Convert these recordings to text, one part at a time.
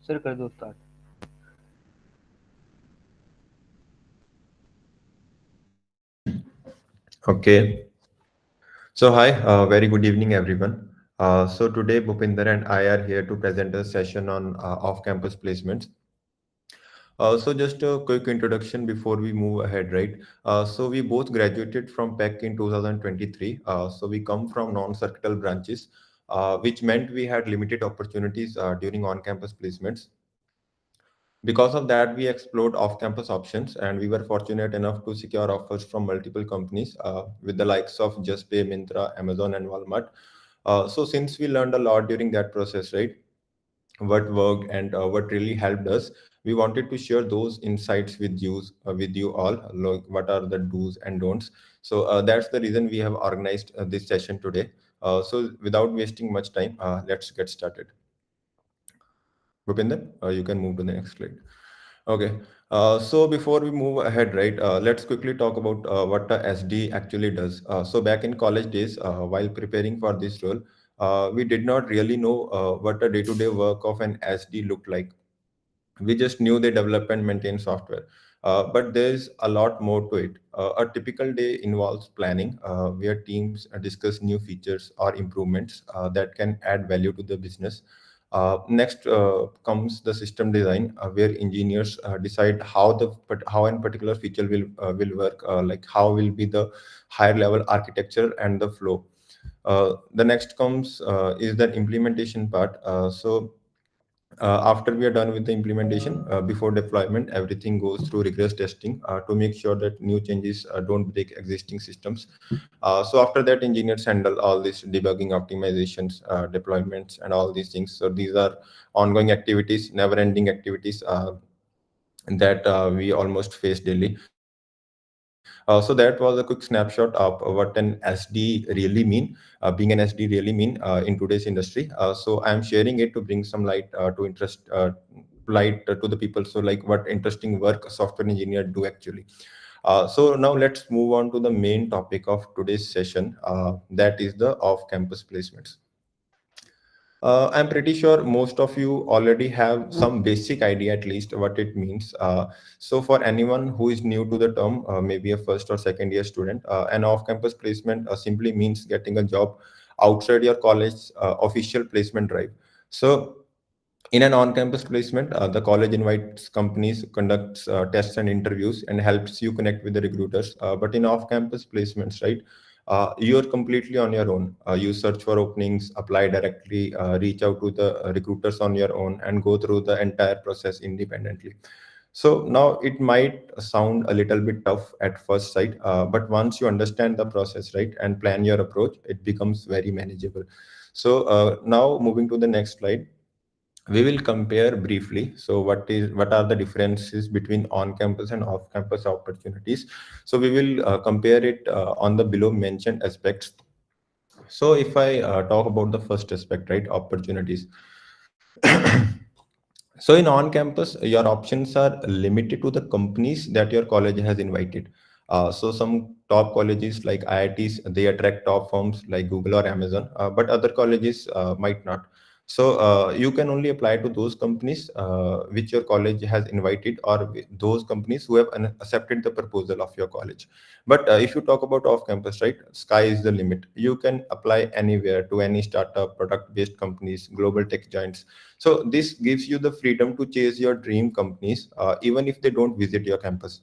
Sir कर दो start. Okay. So hi, very good evening, everyone. So today, Bhupinder and I are here to present a session on off-campus placements. So just a quick introduction before we move ahead, right? So we both graduated from PEC in 2023. So we come from non-circuital branches, which meant we had limited opportunities during on-campus placements. Because of that, we explored off-campus options, and we were fortunate enough to secure offers from multiple companies with the likes of JustPay, Myntra, Amazon, and Walmart. So since we learned a lot during that process, right, what worked and what really helped us, we wanted to share those insights with you all. Like what are the do's and don'ts? So that's the reason we have organized this session today. So without wasting much time, let's get started. Bhupinder, you can move to the next slide. Okay. So before we move ahead, right, let's quickly talk about what a SD actually does. So back in college days, while preparing for this role, we did not really know what a day-to-day work of an SD looked like. We just knew they develop and maintain software. But there's a lot more to it. A typical day involves planning, where teams discuss new features or improvements that can add value to the business. Next comes the system design, where engineers decide how a particular feature will work, like how will be the higher level architecture and the flow. The next comes is the implementation part. After we are done with the implementation, before deployment, everything goes through rigorous testing to make sure that new changes don't break existing systems. So after that, engineers handle all these debugging, optimizations, deployments, and all these things. So these are ongoing activities, never-ending activities that we almost face daily. So that was a quick snapshot of what an SD really mean, being an SD really mean in today's industry. So I'm sharing it to bring some light to the people. So like what interesting work a software engineer do actually. So now let's move on to the main topic of today's session. That is the off-campus placements. I'm pretty sure most of you already have some basic idea, at least, what it means. So, for anyone who is new to the term, maybe a first or second year student, an off campus placement simply means getting a job outside your college official placement drive. So, in an on-campus placement, the college invites companies, conducts tests and interviews, and helps you connect with the recruiters. But in off-campus placements, right, you're completely on your own. You search for openings, apply directly, reach out to the recruiters on your own, and go through the entire process independently. So now it might sound a little bit tough at first sight, but once you understand the process, right, and plan your approach, it becomes very manageable. So now moving to the next slide, we will compare briefly. So what are the differences between on campus and off campus opportunities? So we will compare it on the below mentioned aspects. So if I talk about the first aspect, right, opportunities. So in on campus, your options are limited to the companies that your college has invited. So some top colleges like IITs, they attract top firms like Google or Amazon, but other colleges might not. So you can only apply to those companies which your college has invited, or those companies who have accepted the proposal of your college. But if you talk about off campus, right, sky is the limit. You can apply anywhere to any startup, product based companies, global tech giants. So this gives you the freedom to chase your dream companies, even if they don't visit your campus.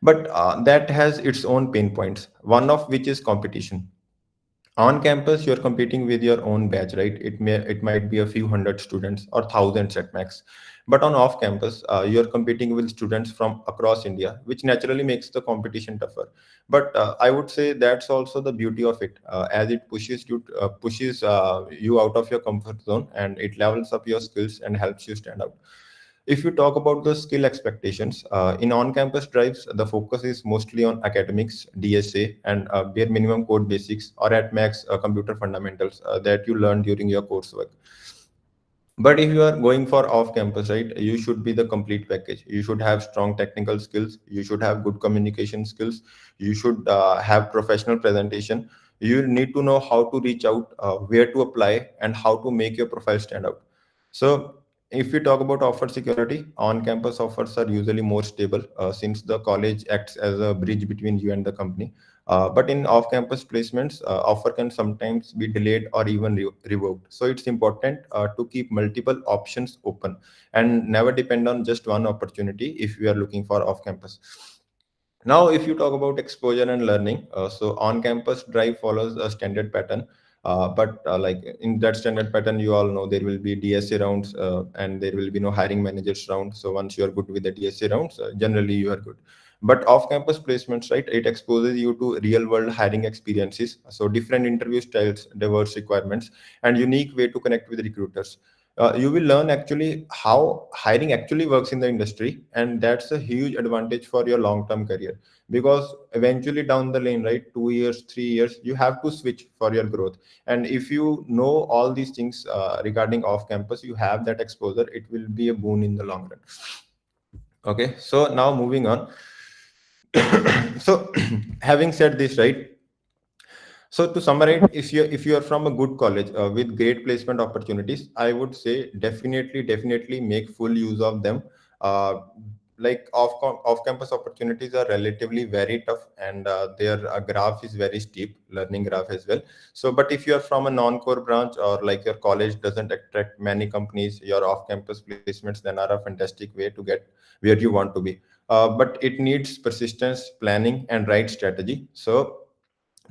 But that has its own pain points, one of which is competition. On campus, you're competing with your own batch, right? It might be a few hundred students or thousands at max. But on off campus, you're competing with students from across India, which naturally makes the competition tougher. But I would say that's also the beauty of it, as it pushes you out of your comfort zone, and it levels up your skills and helps you stand out. If you talk about the skill expectations, in on-campus drives, the focus is mostly on academics, DSA, and bare minimum code basics, or at max computer fundamentals that you learn during your coursework. But if you are going for off-campus, right, you should be the complete package. You should have strong technical skills. You should have good communication skills. You should have professional presentation. You need to know how to reach out, where to apply, and how to make your profile stand out. So if we talk about offer security, on-campus offers are usually more stable since the college acts as a bridge between you and the company. But in off-campus placements, offer can sometimes be delayed or even revoked. So it's important to keep multiple options open and never depend on just one opportunity if you are looking for off-campus. Now, if you talk about exposure and learning, so on-campus drive follows a standard pattern. But like in that standard pattern, you all know there will be DSA rounds and there will be no hiring managers round. So once you are good with the DSA rounds, generally you are good. But off-campus placements, right? It exposes you to real-world hiring experiences, so different interview styles, diverse requirements, and unique way to connect with recruiters. You will learn actually how hiring actually works in the industry, and that's a huge advantage for your long-term career, because eventually down the lane, right, 2 years, 3 years, you have to switch for your growth. And if you know all these things regarding off campus, you have that exposure, it will be a boon in the long run. Okay, so now moving on. So having said this, right, so to summarize, if you are from a good college with great placement opportunities, I would say definitely make full use of them. Uh, like off campus opportunities are relatively very tough, and their graph is very steep, learning graph as well. So, but if you are from a non-core branch, or like your college doesn't attract many companies, your off campus placements then are a fantastic way to get where you want to be. But it needs persistence, planning, and right strategy. So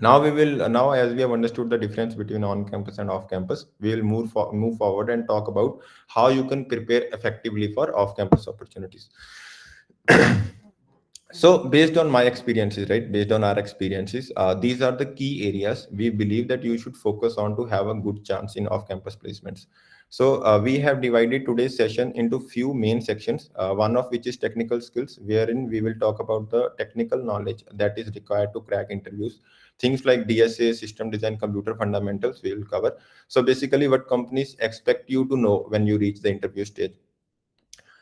now as we have understood the difference between on campus and off campus, we will move forward and talk about how you can prepare effectively for off campus opportunities. So based on my experiences, right, based on our experiences, these are the key areas we believe that you should focus on to have a good chance in off-campus placements. So we have divided today's session into few main sections, one of which is technical skills, wherein we will talk about the technical knowledge that is required to crack interviews. Things like DSA, system design, computer fundamentals, we will cover. So basically what companies expect you to know when you reach the interview stage.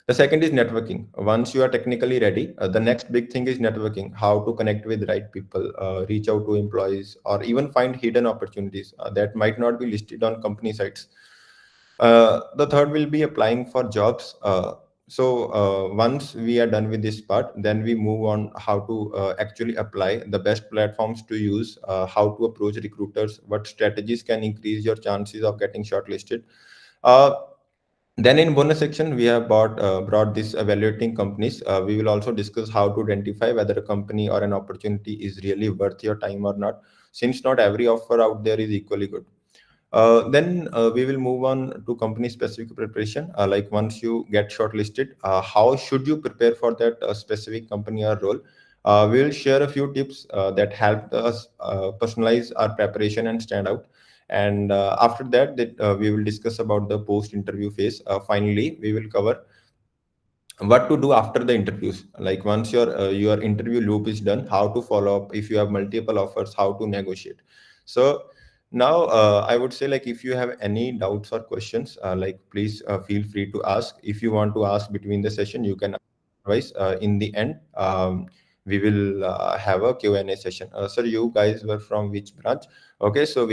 The second is networking. Once you are technically ready, the next big thing is networking, how to connect with right people, reach out to employees, or even find hidden opportunities that might not be listed on company sites. The third will be applying for jobs. So once we are done with this part, then we move on how to actually apply, the best platforms to use, how to approach recruiters, what strategies can increase your chances of getting shortlisted. Uh, then in bonus section, we have brought this evaluating companies. We will also discuss how to identify whether a company or an opportunity is really worth your time or not, since not every offer out there is equally good. Then we will move on to company specific preparation. Like once you get shortlisted, how should you prepare for that specific company or role? We will share a few tips that help us personalize our preparation and stand out. And after that, we will discuss about the post interview phase. Finally, we will cover what to do after the interviews, like once your interview loop is done, how to follow up if you have multiple offers, how to negotiate. So now I would say, like if you have any doubts or questions, like please feel free to ask. If you want to ask between the session, you can. Otherwise, in the end, we will have a Q&A session. Sir, you guys were from which branch? Okay, so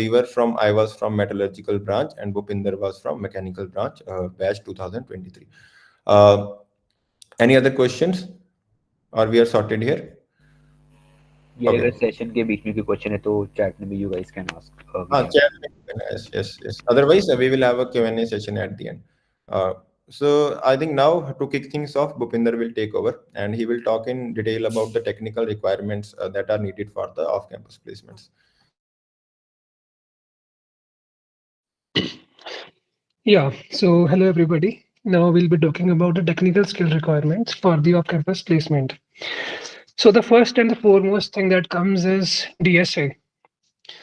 I was from metallurgical branch, and Bhupinder was from mechanical branch, batch 2023. uh, any other questions, or we are sorted here? ये Okay. अगर session के बीच में कोई question है तो chat में भी you guys can ask we can Chat, yes, yes, yes. Otherwise, we will have a Q&A session at the end. Uh, so I think now to kick things off, Bhupinder will take over and he will talk in detail about the technical requirements that are needed for the off-campus placements. Yeah, so hello everybody. Now we'll be talking about the technical skill requirements for the off-campus placement. So the first and the foremost thing that comes is DSA.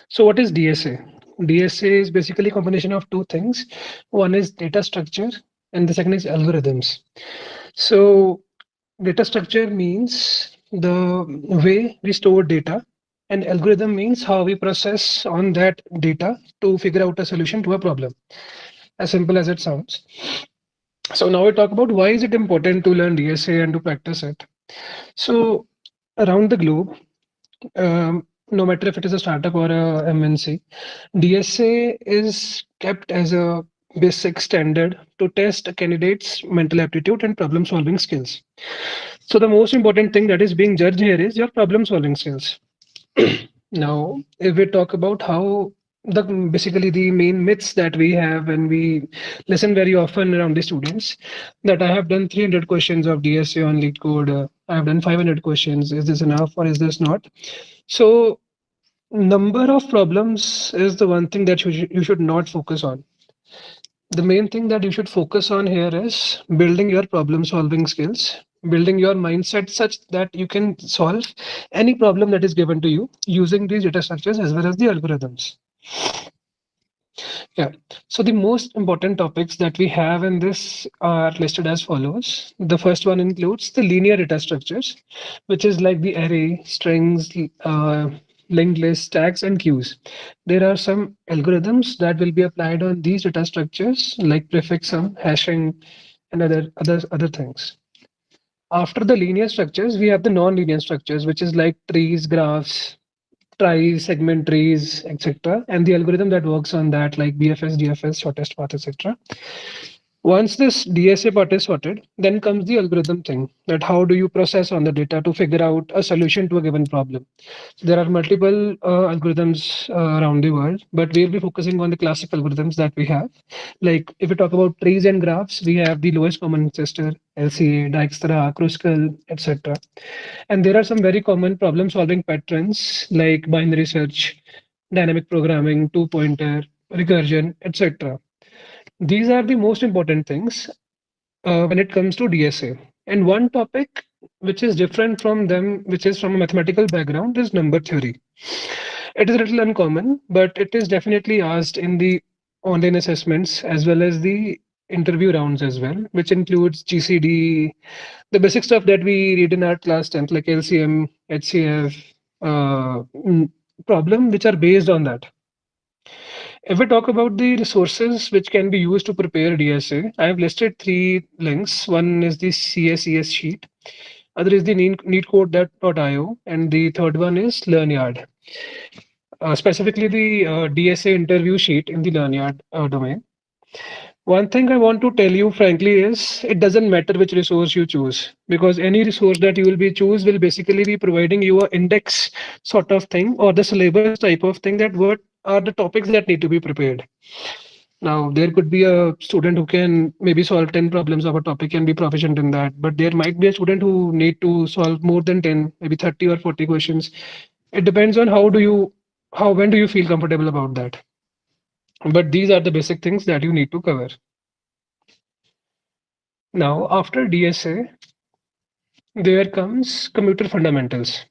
So what is DSA? DSA is basically a combination of two things. One is data structure and the second is algorithms. So data structure means the way we store data, and algorithm means how we process on that data to figure out a solution to a problem. As simple as it sounds. So now we talk about why is it important to learn DSA and to practice it. So around the globe, no matter if it is a startup or a MNC, DSA is kept as a basic standard to test a candidate's mental aptitude and problem solving skills. So the most important thing that is being judged here is your problem solving skills. Now, if we talk about how the basically the main myths that we have when we listen very often around the students, that I have done 300 questions of DSA on lead code, I have done 500 questions, is this enough or is this not? So number of problems is the one thing that you should not focus on. The main thing that you should focus on here is building your problem solving skills, building your mindset such that you can solve any problem that is given to you using these data structures as well as the algorithms. Yeah. So the most important topics that we have in this are listed as follows. The first one includes the linear data structures, which is like the array, strings, linked lists, tags, and queues. There are some algorithms that will be applied on these data structures, like prefix sum, hashing, and other things. After the linear structures, we have the non-linear structures, which is like trees, graphs, tries, segment trees, etc. And the algorithm that works on that, like BFS, DFS, shortest path, etc. Once this DSA part is sorted, then comes the algorithm thing, that how do you process on the data to figure out a solution to a given problem. So there are multiple algorithms around the world, but we'll be focusing on the classic algorithms that we have. Like if we talk about trees and graphs, we have the lowest common ancestor, LCA, Dijkstra, Kruskal, etc. And there are some very common problem solving patterns like binary search, dynamic programming, two pointer, recursion, etc. These are the most important things when it comes to DSA. And one topic which is different from them, which is from a mathematical background, is number theory. It is a little uncommon, but it is definitely asked in the online assessments as well as the interview rounds as well, which includes GCD, the basic stuff that we read in our class 10th, like LCM, HCF, problem, which are based on that. If we talk about the resources which can be used to prepare DSA, I have listed 3 links. One is the CSES sheet, other is the neetcode.io, and the third one is LearnYard. Specifically, the DSA interview sheet in the LearnYard domain. One thing I want to tell you frankly is it doesn't matter which resource you choose, because any resource that you will be choose will basically be providing you a index sort of thing or the syllabus type of thing, that what are the topics that need to be prepared. Now, there could be a student who can maybe solve 10 problems of a topic and be proficient in that, but there might be a student who need to solve more than 10, maybe 30 or 40 questions. It depends on when do you feel comfortable about that. But these are the basic things that you need to cover. Now, after DSA, there comes computer fundamentals.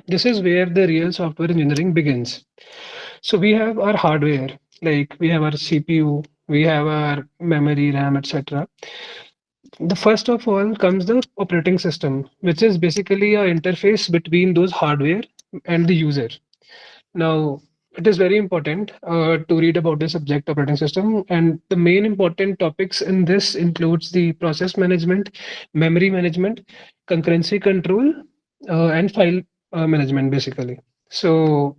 This is where the real software engineering begins. So we have our hardware, like we have our CPU, we have our memory, RAM, etc. The first of all comes the operating system, which is basically a interface between those hardware and the user. Now, it is very important to read about the subject operating system, and the main important topics in this includes the process management, memory management, concurrency control, and file management basically. So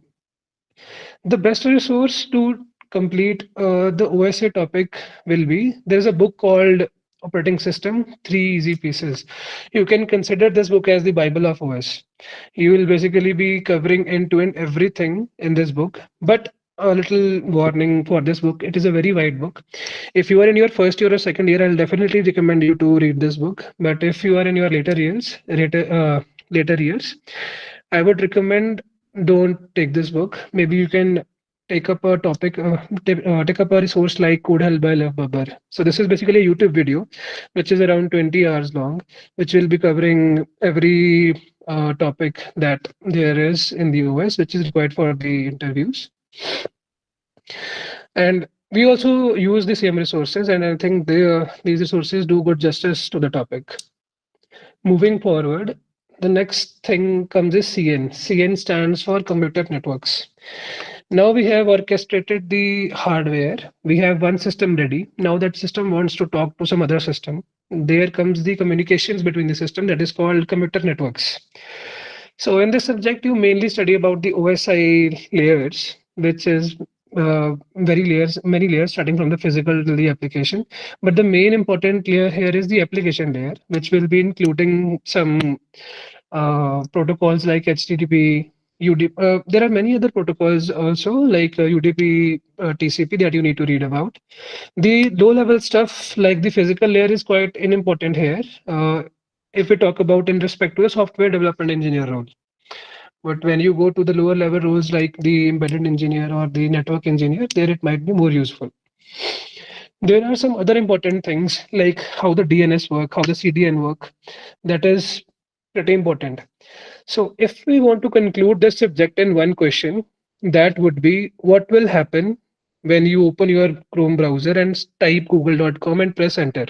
the best resource to complete the OSA topic will be, there's a book called Operating System, 3 Easy Pieces. You can consider this book as the Bible of OS. You will basically be covering end-to-end everything in this book, but a little warning for this book, it is a very wide book. If you are in your first year or second year, I'll definitely recommend you to read this book. But if you are in your later years, I would recommend don't take this book. Maybe you can take up a topic, take up a resource like Code Hell by Lev Babbar. So this is basically a YouTube video, which is around 20 hours long, which will be covering every topic that there is in the OS, which is required for the interviews. And we also use the same resources, and I think these resources do good justice to the topic. Moving forward, the next thing comes is CN. CN stands for computer networks. Now we have orchestrated the hardware. We have one system ready. Now that system wants to talk to some other system. There comes the communications between the system, that is called computer networks. So in this subject, you mainly study about the OSI layers, which is many layers starting from the physical to the application. But the main important layer here is the application layer, which will be including some protocols like HTTP, UDP. There are many other protocols also like UDP, TCP that you need to read about. The low level stuff like the physical layer is quite unimportant here. If we talk about in respect to a software development engineer role. But when you go to the lower level roles like the embedded engineer or the network engineer, there it might be more useful. There are some other important things like how the DNS work, how the CDN work. That is pretty important. So if we want to conclude this subject in one question, that would be what will happen when you open your Chrome browser and type google.com and press enter.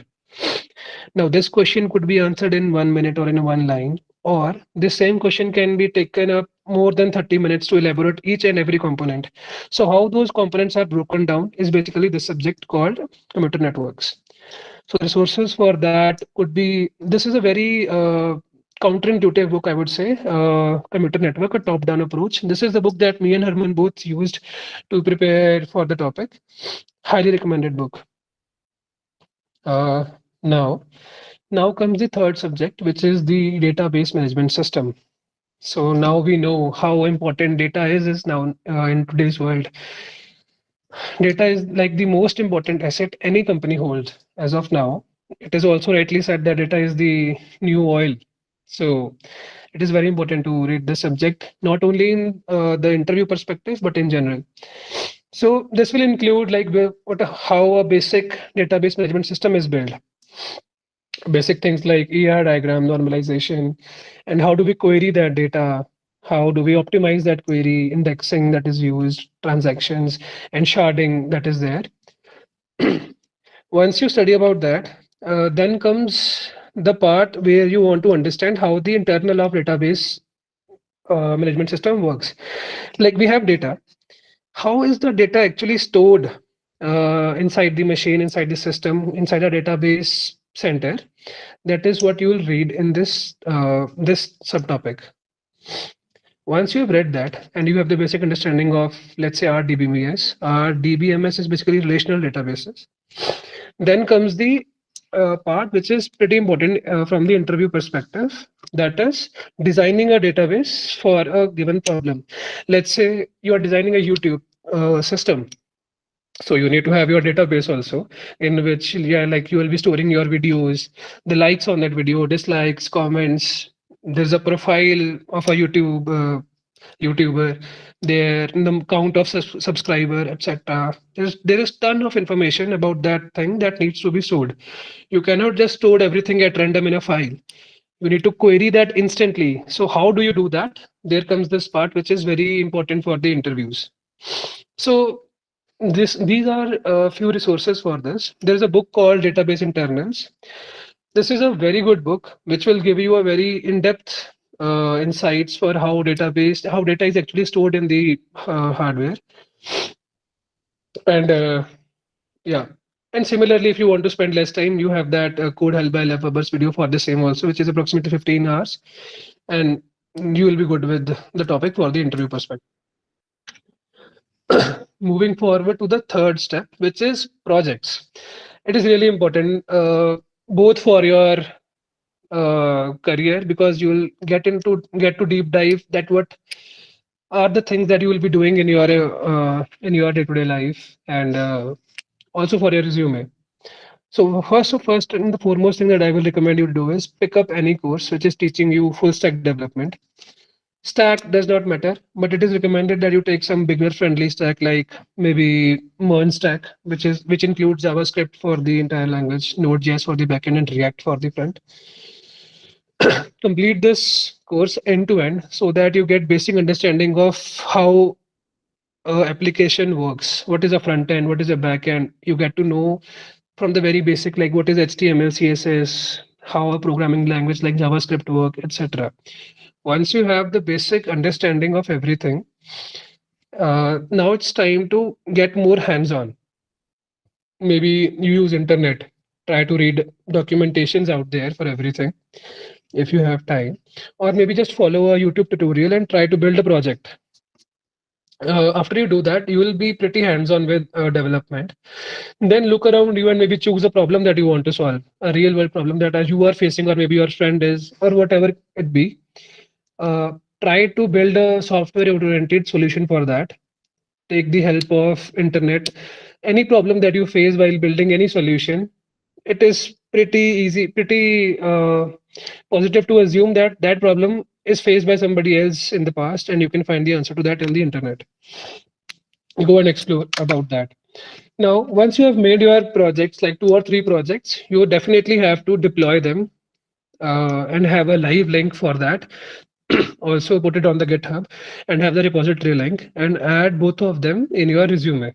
Now, this question could be answered in 1 minute or in one line, or this same question can be taken up more than 30 minutes to elaborate each and every component. So, how those components are broken down is basically the subject called computer networks. So, resources for that could be this is a very counterintuitive book, I would say, Computer Network, a top down approach. This is the book that me and Herman both used to prepare for the topic. Highly recommended book. Uh, now, Now comes the third subject, which is the database management system. So now we know how important data is now in today's world. Data is like the most important asset any company holds as of now. It is also rightly said that data is the new oil. So it is very important to read the subject, not only in the interview perspective, but in general. So this will include like how a basic database management system is built, basic things like ER diagram, normalization, and how do we query that data? How do we optimize that query, indexing that is used, transactions, and sharding that is there. Once you study about that, then comes the part where you want to understand how the internal of database management system works. Like we have data. How is the data actually stored inside the machine, inside the system, inside a database center? That is what you will read in this subtopic. Once you have read that and you have the basic understanding of, let's say, RDBMS, RDBMS is basically relational databases. Then comes the part which is pretty important from the interview perspective, that is designing a database for a given problem. Let's say you are designing a YouTube system, so you need to have your database also, in which like you will be storing your videos, the likes on that video, dislikes, comments. There's a profile of a YouTuber, their the count of subscriber, etc. There is ton of information about that thing that needs to be stored. You cannot just store everything at random in a file. You need to query that instantly. So how do you do that? There comes this part which is very important for the interviews. So these are a few resources for this. There is a book called Database Internals. This is a very good book which will give you a very in-depth insights for how data is actually stored in the hardware. And yeah, and similarly, if you want to spend less time, you have that code held by Lefebvre's video for the same also, which is approximately 15 hours, and you will be good with the topic for the interview perspective. Moving forward to the third step, which is projects. It is really important both for your career, because you will get to deep dive that what are the things that you will be doing in your day-to-day life, and also for your resume. So first and the foremost thing that I will recommend you to do is pick up any course which is teaching you full stack development. Stack does not matter, but it is recommended that you take some beginner friendly stack like maybe Mern stack, which includes JavaScript for the entire language, Node.js for the backend, and React for the front. Complete this course end to end so that you get basic understanding of how application works. What is a front end? What is a back end? You get to know from the very basic, like what is HTML, CSS, how a programming language like JavaScript work, etc. Once you have the basic understanding of everything, now it's time to get more hands-on. Maybe you use internet, try to read documentations out there for everything if you have time, or maybe just follow a YouTube tutorial and try to build a project. After you do that, you will be pretty hands-on with development. Then look around you and maybe choose a problem that you want to solve, a real world problem that as you are facing, or maybe your friend is, or whatever it be. uh, Try to build a software oriented solution for that. Take the help of internet. Any problem that you face while building any solution, it is pretty easy, pretty positive to assume that that problem is faced by somebody else in the past, and you can find the answer to that in the internet. Go and explore about that. Now, once you have made your projects, like 2 or 3 projects, you definitely have to deploy them, and have a live link for that. Also put it on the GitHub and have the repository link and add both of them in your resume.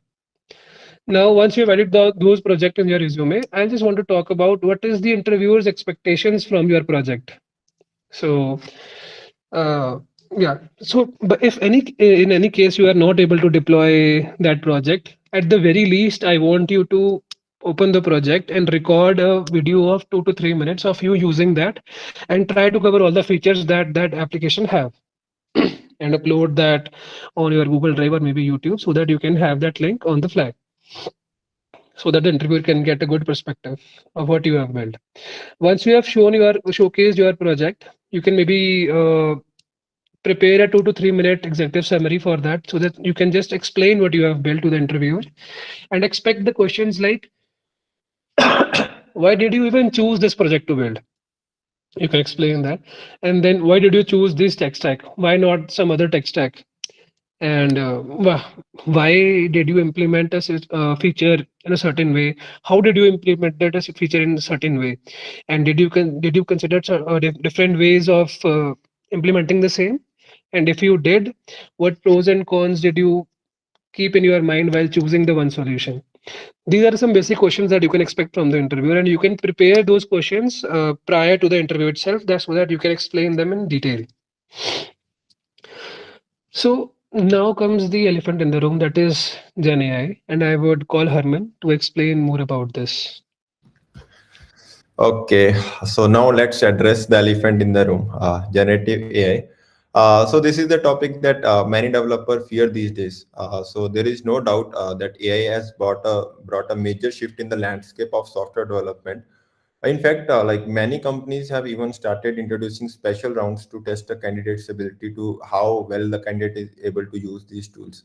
Now, once you've added those projects in your resume, I just want to talk about what is the interviewer's expectations from your project. So, uh, yeah. So, but if any in any case you are not able to deploy that project, at the very least, I want you to open the project and record a video of 2 to 3 minutes of you using that, and try to cover all the features that that application have, and upload that on your Google Drive or maybe YouTube, so that you can have that link on the flag, so that the interviewer can get a good perspective of what you have built. Once you have showcased your project, you can maybe prepare a 2 to 3 minute executive summary for that, so that you can just explain what you have built to the interviewer, and expect the questions like, why did you even choose this project to build? You can explain that. And then, why did you choose this tech stack? Why not some other tech stack? And why did you implement a feature in a certain way? How did you implement that as a feature in a certain way? And did you consider different ways of implementing the same? And if you did, what pros and cons did you keep in your mind while choosing the one solution? These are some basic questions that you can expect from the interviewer, and you can prepare those questions prior to the interview itself, that's so that you can explain them in detail. So now comes the elephant in the room, that is Gen AI, and I would call Herman to explain more about this. Okay, so now let's address the elephant in the room, generative AI. So this is the topic that many developers fear these days. So there is no doubt that AI has brought a major shift in the landscape of software development. In fact, like many companies have even started introducing special rounds to test a candidate's ability to how well the candidate is able to use these tools.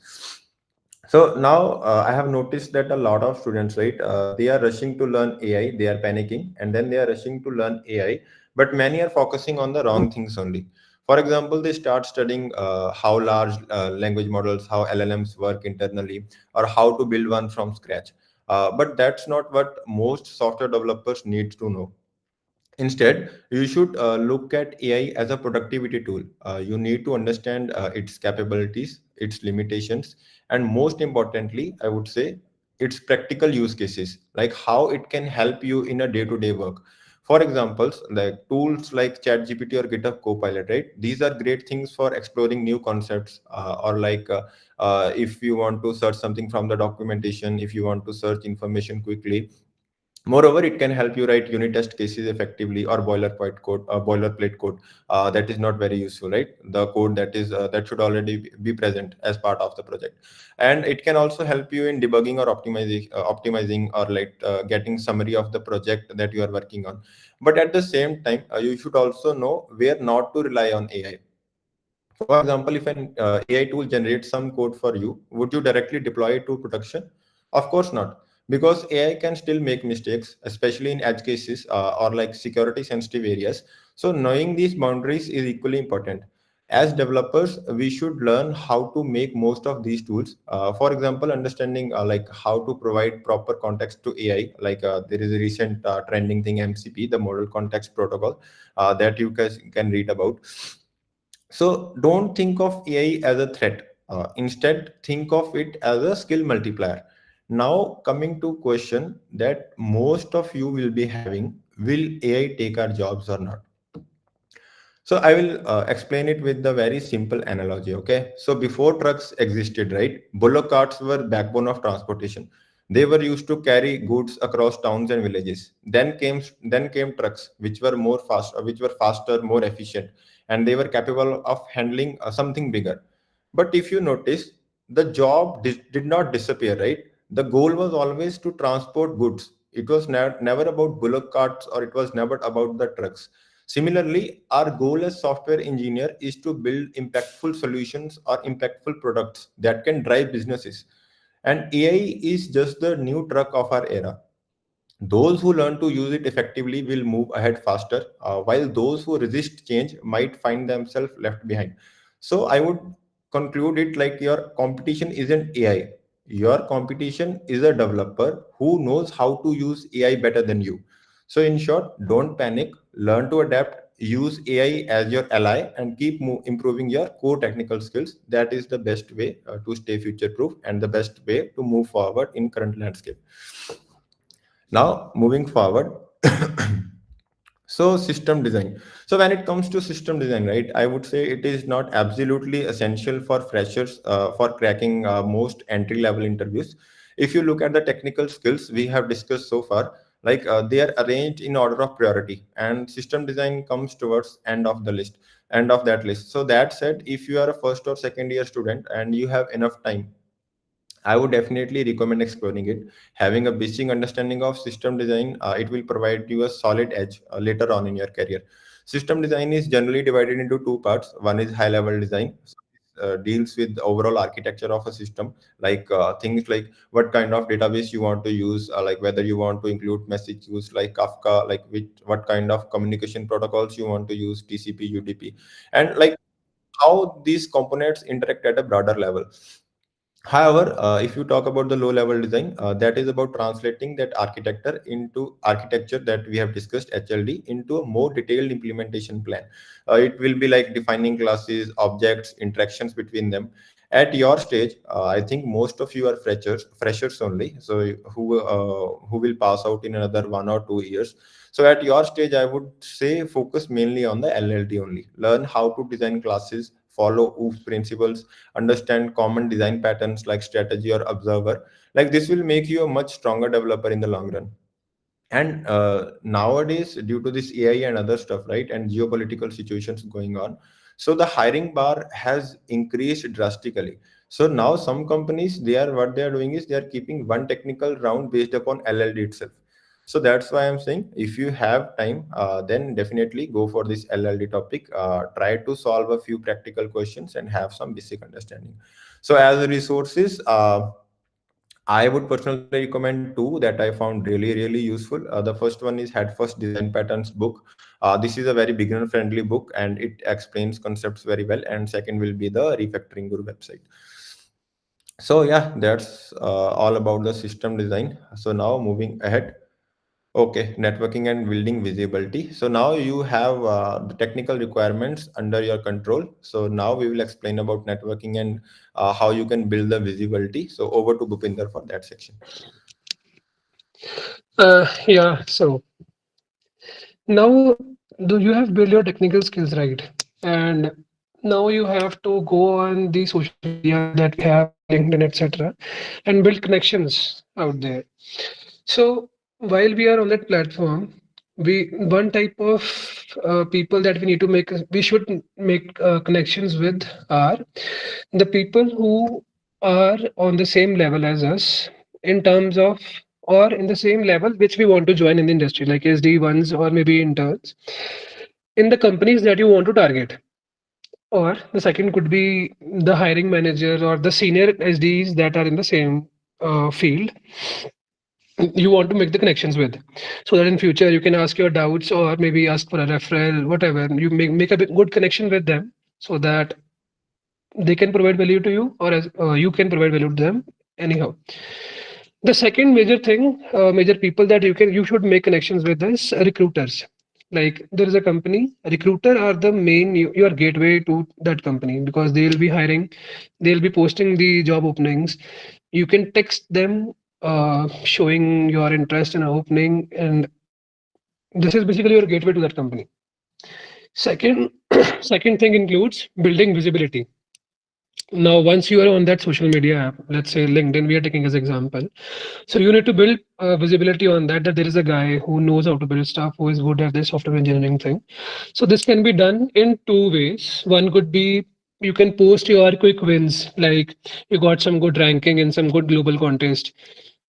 So now I have noticed that a lot of students, right, they are rushing to learn AI, they are panicking, and then they are rushing to learn AI, but many are focusing on the wrong things only. For example, they start studying how large language models, how LLMs work internally, or how to build one from scratch. But that's not what most software developers need to know. Instead, you should look at AI as a productivity tool. You need to understand its capabilities, its limitations, and most importantly, I would say, its practical use cases, like how it can help you in a day-to-day work. For examples, like tools like ChatGPT or GitHub Copilot, right? These are great things for exploring new concepts, or like if you want to search something from the documentation, if you want to search information quickly. Moreover, it can help you write unit test cases effectively, or boilerplate code that is not very useful, right? The code that should already be present as part of the project, and it can also help you in debugging or optimizing, or like getting summary of the project that you are working on. But at the same time, you should also know where not to rely on AI. For example, if an AI tool generates some code for you, would you directly deploy it to production? Of course not, because AI can still make mistakes, especially in edge cases or like security sensitive areas. So knowing these boundaries is equally important. As developers, we should learn how to make most of these tools. For example, understanding like how to provide proper context to AI. Like there is a recent trending thing, MCP, the Model Context Protocol, that you guys can read about. So don't think of AI as a threat. Instead, think of it as a skill multiplier. Now, coming to question that most of you will be having: will AI take our jobs or not? So I will explain it with the very simple analogy. Okay. So before trucks existed, right? Bullock carts were backbone of transportation. They were used to carry goods across towns and villages. Then came trucks, which were faster, more efficient, and they were capable of handling something bigger. But if you notice, the job did not disappear, right? The goal was always to transport goods. It was never about bullock carts, or it was never about the trucks. Similarly, our goal as software engineer is to build impactful solutions or impactful products that can drive businesses. And AI is just the new truck of our era. Those who learn to use it effectively will move ahead faster, while those who resist change might find themselves left behind. So I would conclude it like your competition isn't AI. Your competition is a developer who knows how to use AI better than you. So in short, don't panic, learn to adapt, use AI as your ally, and keep improving your core technical skills. That is the best way to stay future proof and the best way to move forward in current landscape. Now, moving forward, so system design. So when it comes to system design, right, I would say it is not absolutely essential for freshers for cracking most entry level interviews. If you look at the technical skills we have discussed so far, like they are arranged in order of priority, and system design comes towards end of that list. So that said, if you are a first or second year student and you have enough time, I would definitely recommend exploring it. Having a basic understanding of system design, it will provide you a solid edge later on in your career. System design is generally divided into two parts. One is high level design. So deals with the overall architecture of a system, like things like what kind of database you want to use, like whether you want to include message queues like Kafka, like what kind of communication protocols you want to use, TCP, UDP, and like how these components interact at a broader level. However, if you talk about the low level design, that is about translating that architecture that we have discussed, HLD, into a more detailed implementation plan. It will be like defining classes, objects, interactions between them. At your stage, I think most of you are freshers only, so who will pass out in another 1 or 2 years. So at your stage, I would say focus mainly on the LLD only. Learn how to design classes, follow OOF principles, understand common design patterns like strategy or observer. Like this will make you a much stronger developer in the long run. And nowadays, due to this AI and other stuff, right, and geopolitical situations going on, so the hiring bar has increased drastically. So now some companies, what they are doing is they are keeping one technical round based upon LLD itself. So that's why I'm saying if you have time, then definitely go for this LLD topic. Try to solve a few practical questions and have some basic understanding. So as resources, I would personally recommend two that I found really useful. The first one is Head First Design Patterns book. This is a very beginner friendly book and it explains concepts very well. And second will be the Refactoring Guru website. So yeah, that's all about the system design. So now moving ahead. Okay, networking and building visibility. So now you have the technical requirements under your control. So now we will explain about networking and how you can build the visibility. So over to Bhupinder for that section. Yeah, so now do you have built your technical skills, right? And now you have to go on the social media that we have like LinkedIn, etc., and build connections out there. So while we are on that platform, we one type of people that we should make connections with are the people who are on the same level as us in terms of or in the same level which we want to join in the industry, like SD1s or maybe interns in the companies that you want to target. Or the second could be the hiring manager or the senior SDs that are in the same field you want to make the connections with, so that in future you can ask your doubts or maybe ask for a referral, whatever. You make a good connection with them so that they can provide value to you, or as you can provide value to them anyhow. The second major thing, major people that you should make connections with is recruiters. Like there is a company, recruiter are the main your gateway to that company, because they'll be hiring, they'll be posting the job openings. You can text them showing your interest in an opening, and this is basically your gateway to that company. Second, second thing includes building visibility. Now, once you are on that social media app, let's say LinkedIn, we are taking as example. So you need to build visibility on that there is a guy who knows how to build stuff, who is good at this software engineering thing. So this can be done in two ways. One could be You can post your quick wins, like you got some good ranking in some good global contest.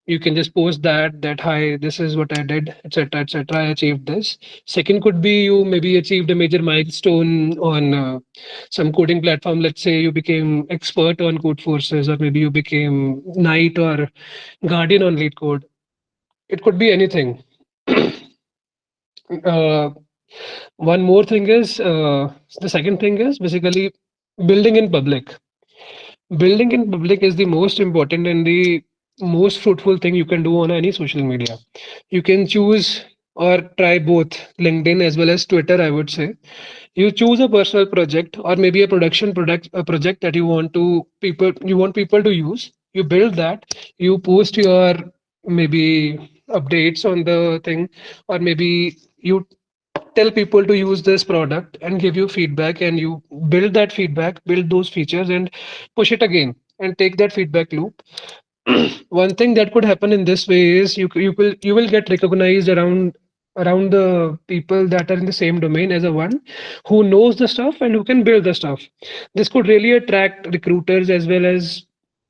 You can just post that hi, this is what I did, etc., etc. I achieved this. Second could be you maybe achieved a major milestone on some coding platform. Let's say you became expert on code forces, or maybe you became knight or guardian on lead code. It could be anything. uh, One more thing is the second thing is basically building in public. Building in public is the most important and the most fruitful thing you can do on any social media. You can choose or try both LinkedIn as well as Twitter, I would say. You choose a personal project or maybe a production product, a project that you want people to use. You build that, you post your maybe updates on the thing, or maybe you tell people to use this product and give you feedback, and you build that feedback, build those features and push it again and take that feedback loop. One thing that could happen in this way is you will get recognized around the people that are in the same domain as a one who knows the stuff and who can build the stuff. This could really attract recruiters as well as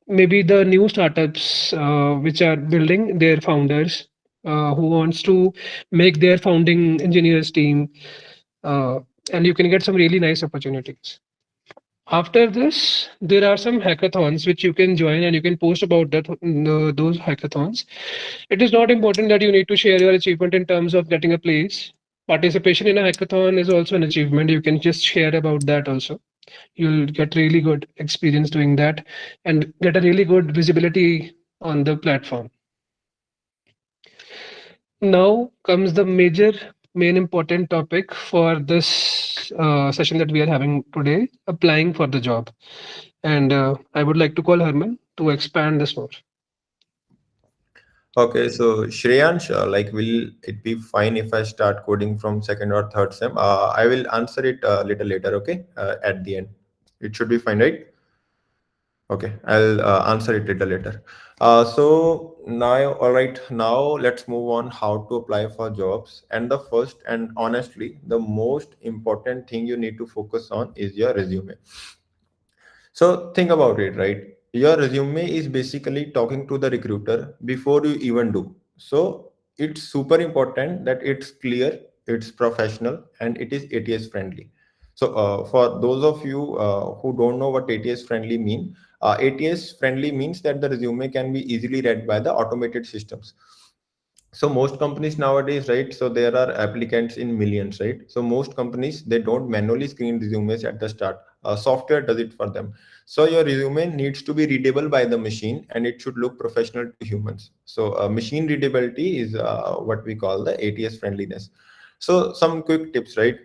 maybe the new startups which are building their founders, who wants to make their founding engineers team, uh, and you can get some really nice opportunities. After this, there are some hackathons which you can join and you can post about those hackathons. It is not important that you need to share your achievement in terms of getting a place. Participation in a hackathon is also an achievement. You can just share about that also. You'll get really good experience doing that and get a really good visibility on the platform. Now comes the main important topic for this session that we are having today, applying for the job. And I would like to call Herman to expand this more. Okay, so Shreyansh, like, will it be fine if I start coding from second or third sem? I will answer it a little later, okay, at the end. It should be fine, right? Okay, I'll answer it little later. So now, all right, now let's move on how to apply for jobs. And the first and honestly, the most important thing you need to focus on is your resume. So think about it, right? Your resume is basically talking to the recruiter before you even do. So it's super important that it's clear, it's professional, and it is ATS friendly. So for those of you who don't know what ATS friendly mean, ATS friendly means that the resume can be easily read by the automated systems. So most companies nowadays, right, so there are applicants in millions, right? So most companies, they don't manually screen resumes at the start. Software does it for them. So your resume needs to be readable by the machine and it should look professional to humans. So machine readability is what we call the ATS friendliness. So some quick tips, right?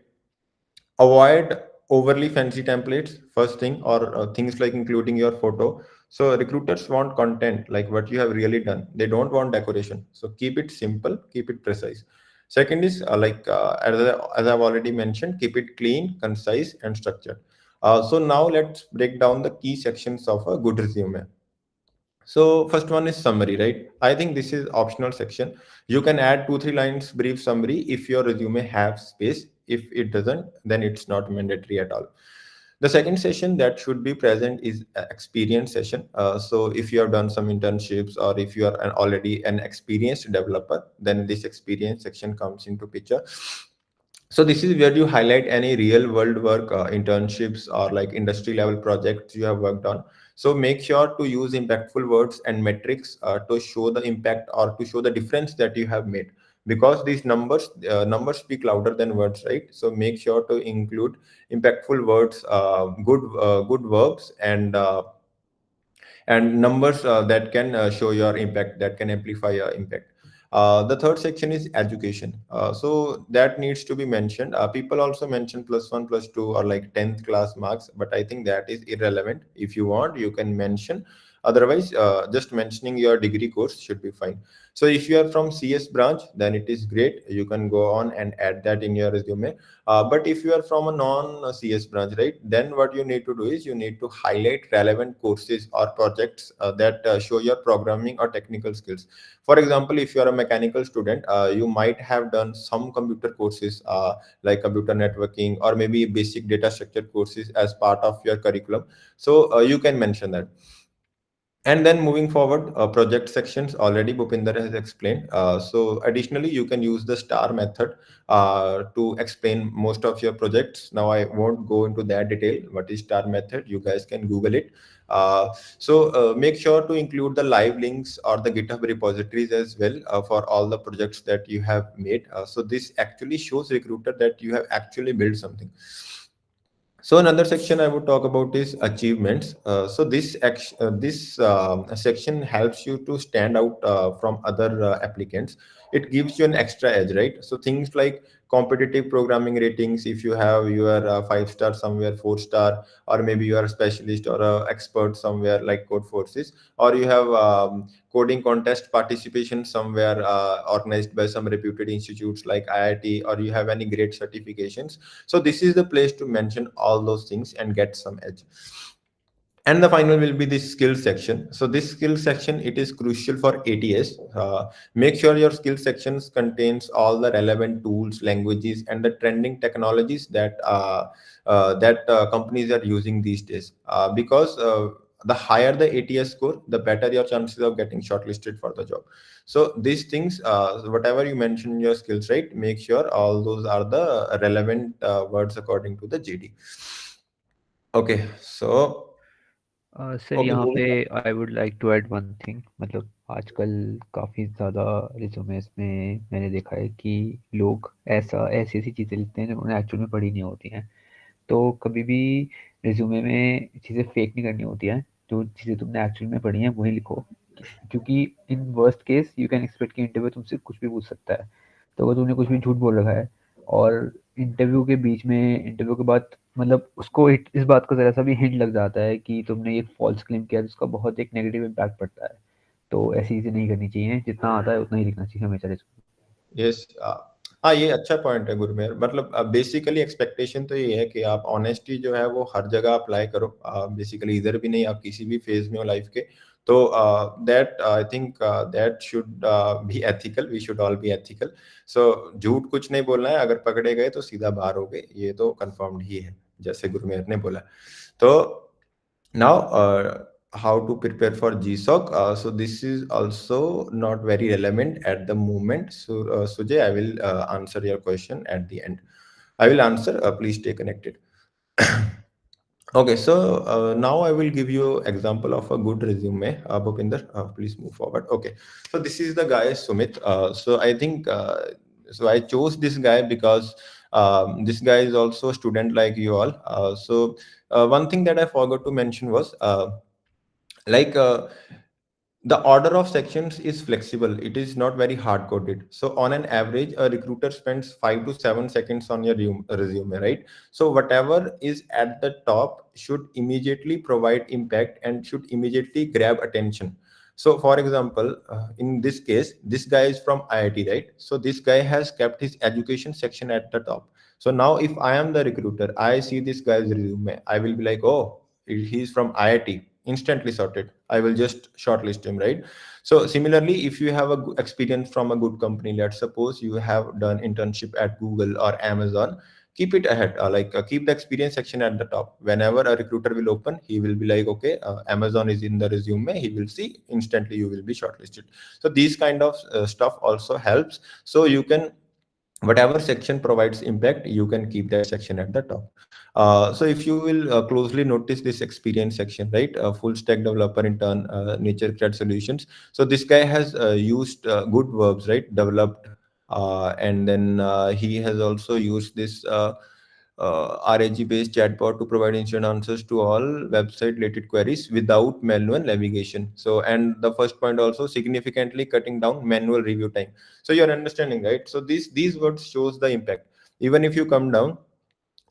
Avoid overly fancy templates first thing, or things like including your photo. So recruiters want content like what you have really done, they don't want decoration. So keep it simple, keep it precise. Second is as I've already mentioned, keep it clean, concise, and structured. So now let's break down the key sections of a good resume. So first one is summary, right? I think this is optional section. You can add 2-3 lines brief summary if your resume have space. If it doesn't, then it's not mandatory at all. The second session that should be present is experience session. So if you have done some internships or if you are already an experienced developer, then this experience section comes into picture. So this is where you highlight any real world work, internships, or like industry level projects you have worked on. So make sure to use impactful words and metrics to show the impact or to show the difference that you have made, because these numbers speak louder than words, right? So make sure to include impactful words, good verbs, and numbers that can show your impact, that can amplify your impact. The third section is education. So that needs to be mentioned. People also mention +1, +2, or like 10th class marks, but I think that is irrelevant. If you want, you can mention Otherwise, just mentioning your degree course should be fine. So if you are from CS branch, then it is great, you can go on and add that in your resume. But if you are from a non CS branch, right, then what you need to do is you need to highlight relevant courses or projects that show your programming or technical skills. For example, if you are a mechanical student, you might have done some computer courses, like computer networking or maybe basic data structure courses as part of your curriculum. So you can mention that. And then moving forward, project sections already Bhupinder has explained. So additionally, you can use the star method to explain most of your projects. Now I won't go into that detail. What is star method? You guys can Google it. Make sure to include the live links or the GitHub repositories as well for all the projects that you have made. So this actually shows recruiter that you have actually built something. So another section I would talk about is achievements. This section helps you to stand out from other applicants. It gives you an extra edge, right? So things like competitive programming ratings, if you have your 5 star somewhere, 4 star, or maybe you are a specialist or a expert somewhere like Code Forces, or you have coding contest participation somewhere organized by some reputed institutes like IIT, or you have any great certifications. So this is the place to mention all those things and get some edge. And the final will be the skill section. So this skill section, it is crucial for ATS. Make sure your skill sections contains all the relevant tools, languages, and the trending technologies that companies are using these days. Because the higher the ATS score, the better your chances of getting shortlisted for the job. So these things, whatever you mention in your skills, right, make sure all those are the relevant words according to the JD. Okay, so sir okay, यहाँ moving. पे I would like to add one thing, मतलब आजकल काफ़ी ज़्यादा resumes में मैंने देखा है कि लोग ऐसी ऐसी चीज़ें लिखते हैं जो उन्हें एक्चुअल में पढ़ी नहीं होती हैं। तो कभी भी रिज्यूमे में चीज़ें फेक नहीं करनी होती हैं, जो चीज़ें तुमने एक्चुअल में पढ़ी हैं वही लिखो। क्योंकि in worst case you can expect कि इंटरव्यू तुमसे कुछ भी पूछ सकता है। तो अगर तुमने कुछ भी झूठ बोल रखा है और इंटरव्यू के बीच में, इंटरव्यू के बाद, मतलब उसको इस बात का ज़रा सा भी हिंट लग जाता है कि तुमने ये फॉल्स क्लेम किया, तो उसका बहुत एक नेगेटिव इम्पैक्ट पड़ता है। तो ऐसी चीज़ें नहीं करनी चाहिए, जितना आता है उतना ही लिखना चाहिए हमेशा रिज्यूमे। यस। हाँ, ये अच्छा पॉइंट है गुरमेर। मतलब बेसिकली एक्सपेक्टेशन तो ये है कि आप ऑनेस्टी जो है वो हर जगह अप्लाई करो। बेसिकली इधर भी नहीं, आप किसी भी फेज में हो लाइफ के, तो that I think that should be ethical, we should all be ethical. So झूठ कुछ नहीं बोलना है, अगर पकड़े गए तो सीधा बाहर हो गए, ये तो कंफर्म्ड ही है जैसे गुरमेर ने बोला। तो now, how to prepare for GSOC? So this is also not very relevant at the moment. So Sujay, I will answer your question at the end. I will answer. Please stay connected. Okay, so now I will give you example of a good resume. Bhupinder, please move forward. Okay, so this is the guy Sumit. So I think so I chose this guy because this guy is also a student like you all. One thing that I forgot to mention was like the order of sections is flexible, it is not very hard coded. So on an average, a recruiter spends 5 to 7 seconds on your resume, right? So whatever is at the top should immediately provide impact and should immediately grab attention. So for example, in this case, this guy is from IIT, right? So this guy has kept his education section at the top. So now if I am the recruiter, I see this guy's resume, I will be like, oh, he's from IIT, instantly sorted, I will just shortlist him, right? So similarly, if you have a experience from a good company, let's suppose you have done internship at Google or Amazon, keep it ahead, keep the experience section at the top. Whenever a recruiter will open, he will be like, okay, Amazon is in the resume, he will see, instantly you will be shortlisted. So these kind of stuff also helps. So you can, whatever section provides impact, you can keep that section at the top. So if you will closely notice this experience section, right, full stack developer intern, nature cred solutions. So this guy has used good verbs, right, developed, and then he has also used this RAG based chatbot to provide instant answers to all website related queries without manual navigation. So, and the first point also, significantly cutting down manual review time. So you're understanding, right? So these words shows the impact. Even if you come down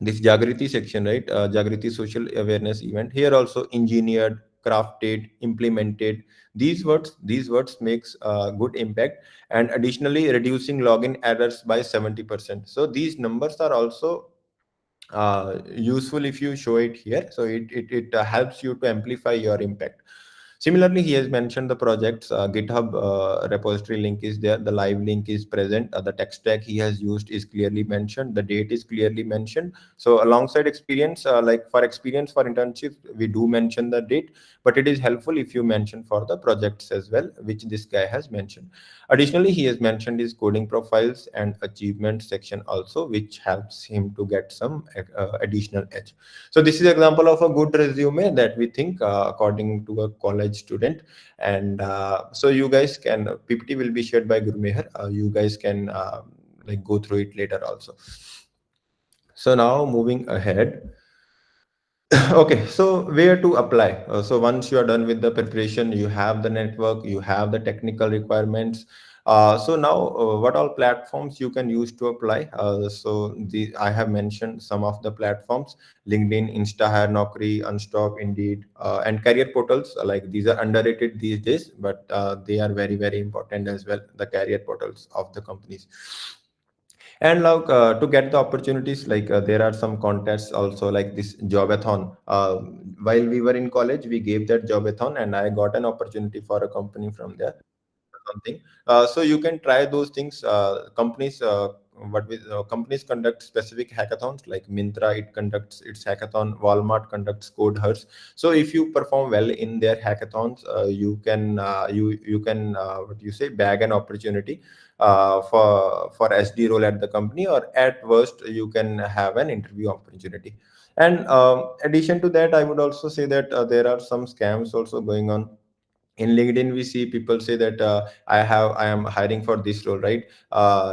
this Jagriti section, right, Jagriti social awareness event, here also engineered, crafted, implemented. These words makes good impact, and additionally reducing login errors by 70%. So these numbers are also useful if you show it here, so it helps you to amplify your impact. Similarly, he has mentioned the projects. GitHub repository link is there, the live link is present, the tech stack he has used is clearly mentioned, the date is clearly mentioned. So alongside experience, like for experience for internships, we do mention the date, but it is helpful if you mention for the projects as well, which this guy has mentioned. Additionally, he has mentioned his coding profiles and achievement section also, which helps him to get some additional edge. So this is example of a good resume that we think according to a college student. And so you guys can, PPT will be shared by Gurmeher. You guys can like go through it later also. So now moving ahead. Okay, so where to apply? So once you are done with the preparation, you have the network, you have the technical requirements. So now, what all platforms you can use to apply? So I have mentioned some of the platforms: LinkedIn, InstaHire, Naukri, Unstop, Indeed, and career portals. Like these are underrated these days, but they are very very important as well. The career portals of the companies. And like to get the opportunities, like there are some contests also, like this jobathon. While we were in college, we gave that jobathon, and I got an opportunity for a company from there, something. So you can try those things. Companies conduct specific hackathons, like Mintra, it conducts its hackathon. Walmart conducts Code Hers. So if you perform well in their hackathons, you can what you say, bag an opportunity for SD role at the company, or at worst you can have an interview opportunity. And addition to that, I would also say that there are some scams also going on. In LinkedIn, we see people say that I am hiring for this role, right?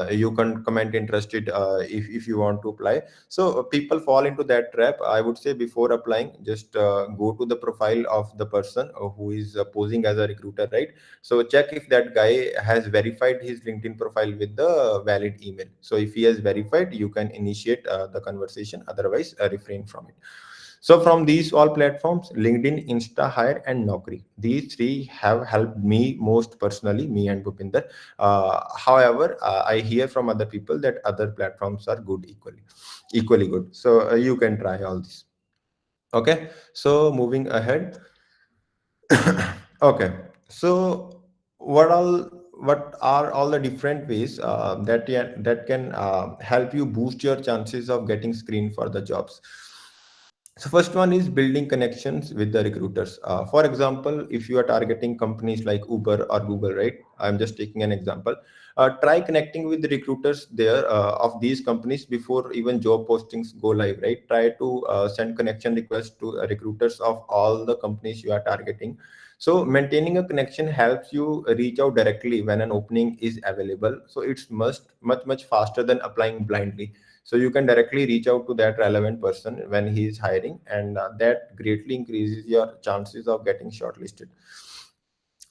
You can comment interested if you want to apply. So people fall into that trap. I would say before applying, just go to the profile of the person who is posing as a recruiter, right? So check if that guy has verified his LinkedIn profile with the valid email. So if he has verified, you can initiate the conversation. Otherwise, refrain from it. So from these all platforms, LinkedIn, InstaHire, and Naukri, these three have helped me most personally, me and Bhupinder. However, I hear from other people that other platforms are good equally good. So you can try all this. Okay. So moving ahead. Okay. So what are all the different ways that can help you boost your chances of getting screened for the jobs? So first one is building connections with the recruiters. For example, if you are targeting companies like Uber or Google, right? I'm just taking an example. Try connecting with the recruiters there of these companies before even job postings go live, right? Try to send connection requests to recruiters of all the companies you are targeting. So maintaining a connection helps you reach out directly when an opening is available. So it's much faster than applying blindly. So you can directly reach out to that relevant person when he is hiring, and that greatly increases your chances of getting shortlisted.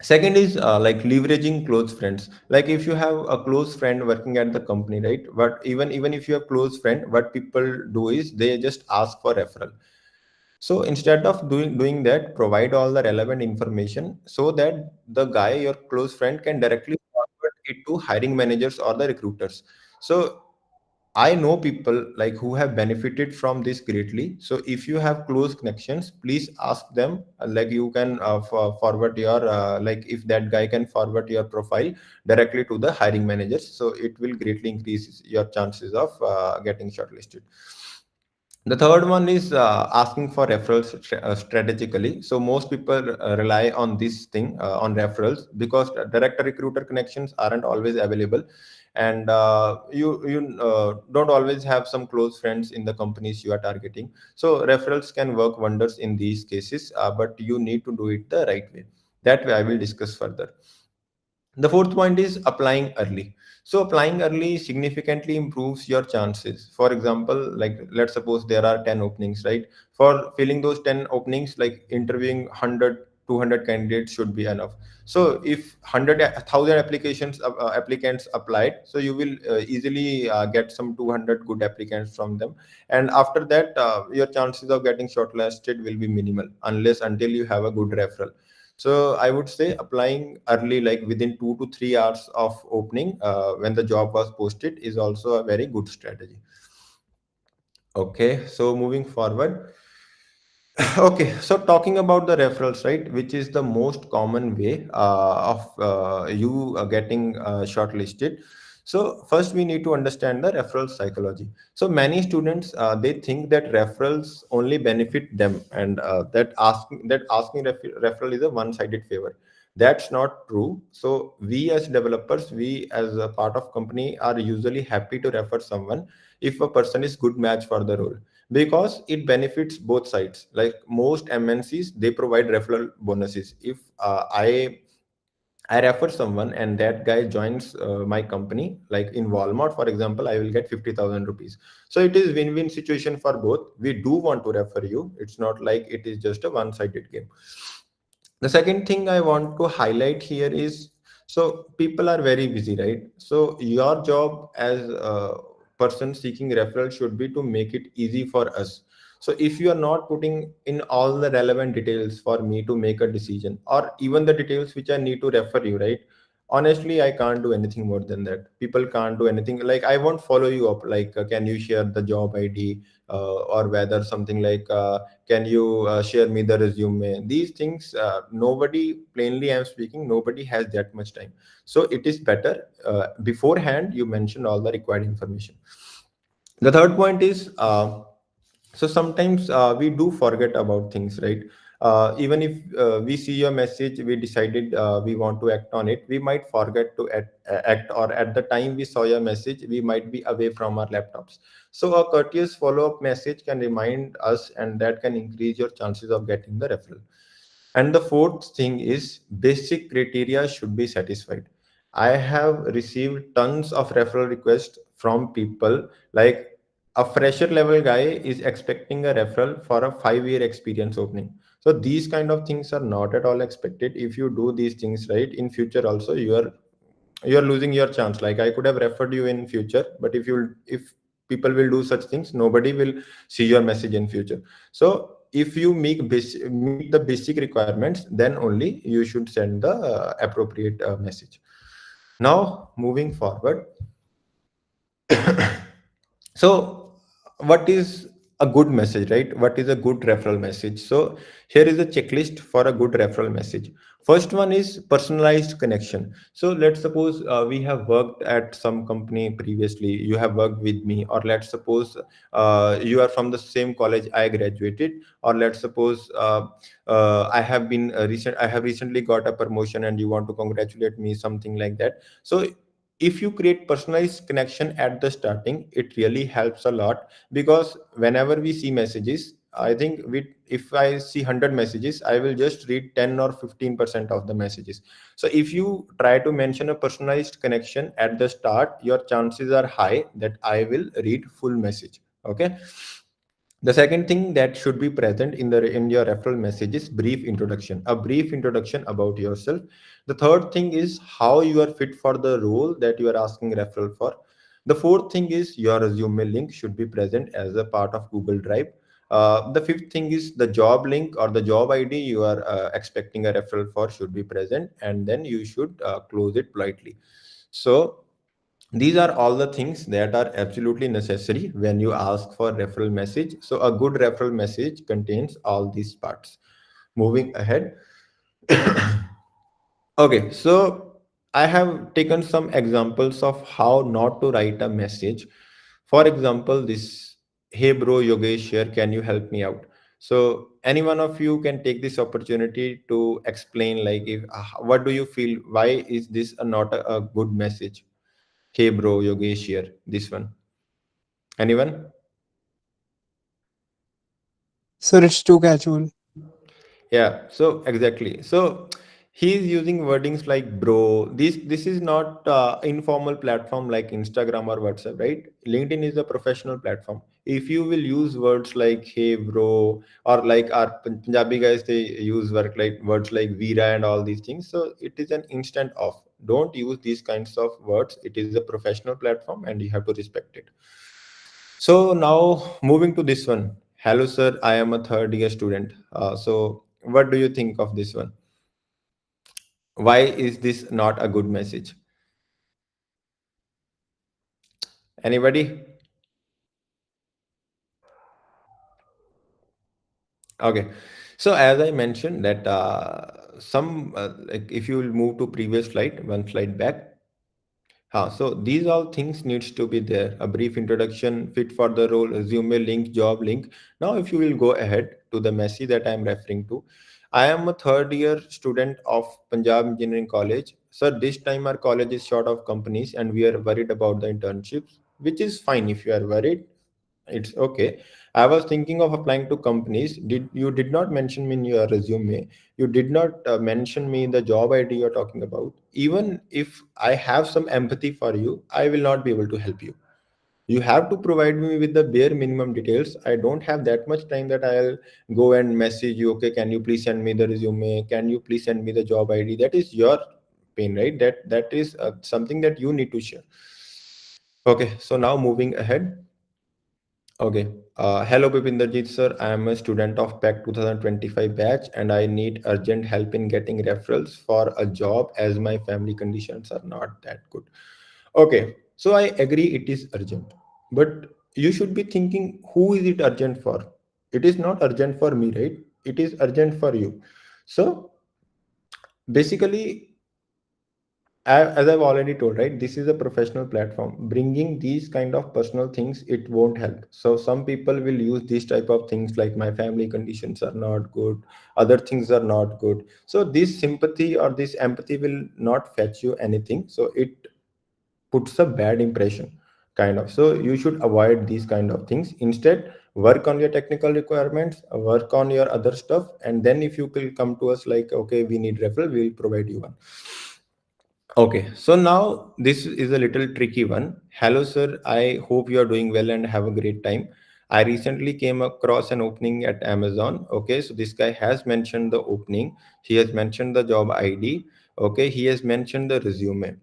Second is like leveraging close friends. Like if you have a close friend working at the company, right? But even if you have close friend, what people do is they just ask for referral. So instead of doing that, provide all the relevant information so that the guy, your close friend, can directly forward it to hiring managers or the recruiters. So I know people like who have benefited from this greatly. So if you have close connections, please ask them. Like you can forward your like if that guy can forward your profile directly to the hiring managers. So it will greatly increase your chances of getting shortlisted. The third one is asking for referrals strategically. So most people rely on this thing on referrals because direct recruiter connections aren't always available, and you don't always have some close friends in the companies you are targeting. So referrals can work wonders in these cases, but you need to do it the right way. That way, I will discuss further. The fourth point is applying early. So applying early significantly improves your chances. For example, like let's suppose there are 10 openings, right? For filling those 10 openings, like interviewing 100 200 candidates should be enough. So if 100,000 applicants applied, so you will easily get some 200 good applicants from them, and after that your chances of getting shortlisted will be minimal unless until you have a good referral. So I would say applying early, like within 2 to 3 hours of opening, when the job was posted, is also a very good strategy. Okay, so moving forward. Okay, so talking about the referrals, right, which is the most common way of you getting shortlisted. So first we need to understand the referral psychology. So many students they think that referrals only benefit them, and that asking referral is a one-sided favor. That's not true. So we as developers, we as a part of company are usually happy to refer someone if a person is good match for the role, because it benefits both sides. Like most MNCs, they provide referral bonuses. If I refer someone and that guy joins my company, like in Walmart, for example, I will get 50,000 rupees. So it is win-win situation for both. We do want to refer you. It's not like it is just a one-sided game. The second thing I want to highlight here is, so people are very busy, right? So your job as a person seeking referral should be to make it easy for us. So if you are not putting in all the relevant details for me to make a decision, or even the details which I need to refer you, right, honestly I can't do anything more than that. People can't do anything. Like I won't follow you up like can you share the job ID, or whether something like can you share me the resume. These things, nobody, plainly I'm speaking, nobody has that much time. So it is better beforehand you mention all the required information. The third point is, so sometimes we do forget about things, right? Even if we see your message, we decided we want to act on it, we might forget to act, or at the time we saw your message we might be away from our laptops. So a courteous follow-up message can remind us, and that can increase your chances of getting the referral. And the fourth thing is, basic criteria should be satisfied. I have received tons of referral requests from people, like a fresher level guy is expecting a referral for a 5 year experience opening. So these kind of things are not at all expected. If you do these things right in future also, you are losing your chance. Like I could have referred you in future, but if people will do such things, nobody will see your message in future. So if you meet the basic requirements, then only you should send the appropriate message. Now moving forward. So what is a good message, right? What is a good referral message? So here is a checklist for a good referral message. First one is personalized connection. So let's suppose we have worked at some company previously, you have worked with me, or let's suppose you are from the same college I graduated, or let's suppose I have recently got a promotion and you want to congratulate me, something like that. So if you create personalized connection at the starting, it really helps a lot, because whenever we see messages, I think if I see 100 messages, I will just read 10 or 15% of the messages. So if you try to mention a personalized connection at the start, your chances are high that I will read full message. Okay. The second thing that should be present in your referral message is brief introduction, a brief introduction about yourself. The third thing is how you are fit for the role that you are asking referral for. The fourth thing is your resume link should be present as a part of Google Drive. The fifth thing is the job link or the job ID you are expecting a referral for should be present, and then you should close it politely. So these are all the things that are absolutely necessary when you ask for referral message. So a good referral message contains all these parts. Moving ahead. Okay, so I have taken some examples of how not to write a message. For example, this, hey bro Yogesh here, can you help me out? So any one of you can take this opportunity to explain, like, if what do you feel? Why is this not a good message? Hey bro Yogesh here. This one. Anyone? So it's too casual. Yeah, so exactly. So he is using wordings like bro. This is not informal platform like Instagram or WhatsApp, right? LinkedIn is a professional platform. If you will use words like hey bro, or like our Punjabi guys, they use words like Veera and all these things, so it is an instant off. Don't use these kinds of words. It is a professional platform and you have to respect it. So now moving to this one. Hello sir, I am a third year student. So what do you think of this one? Why is this not a good message? Anybody? Okay. So as I mentioned that some like if you will move to previous slide, one slide back. So these all things needs to be there. A brief introduction, fit for the role, resume link, job link. Now, if you will go ahead to the message that I am referring to, I am a third year student of Punjab Engineering College. Sir, this time our college is short of companies and we are worried about the internships, which is fine if you are worried. It's okay. I was thinking of applying to companies. Did not mention me in your resume. You did not mention me in the job ID you're talking about. Even if I have some empathy for you, I will not be able to help you. You have to provide me with the bare minimum details. I don't have that much time that I'll go and message you. Okay, can you please send me the resume? Can you please send me the job ID? That is your pain, right? That is something that you need to share. Okay, so now moving ahead. Okay. Hello, Bipinderjeet sir. I am a student of PEC 2025 batch and I need urgent help in getting referrals for a job as my family conditions are not that good. Okay. So I agree it is urgent. But you should be thinking, who is it urgent for? It is not urgent for me, right? It is urgent for you. So basically, as I've already told, right, this is a professional platform. Bringing these kind of personal things, it won't help. So some people will use these type of things like my family conditions are not good, other things are not good. So this sympathy or this empathy will not fetch you anything. So it puts a bad impression, kind of. So you should avoid these kind of things. Instead, work on your technical requirements, work on your other stuff, and then if you will come to us like, okay, we need referral, we will provide you one. Okay, so now this is a little tricky one. Hello, sir. I hope you are doing well and have a great time. I recently came across an opening at Amazon. Okay, so this guy has mentioned the opening, he has mentioned the job ID. Okay, he has mentioned the resume.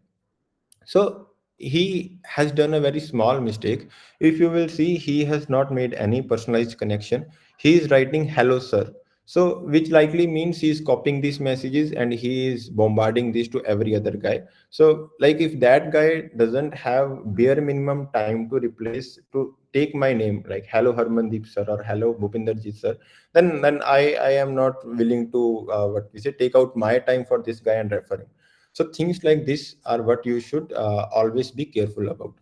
So he has done a very small mistake. If you will see, he has not made any personalized connection. He is writing hello sir. So which likely means he is copying these messages and he is bombarding this to every other guy. So like if that guy doesn't have bare minimum time to replace to take my name like hello Harmandeep sir or hello Bhupinderjit sir, then I am not willing to what we say take out my time for this guy and refer him. So things like this are what you should always be careful about.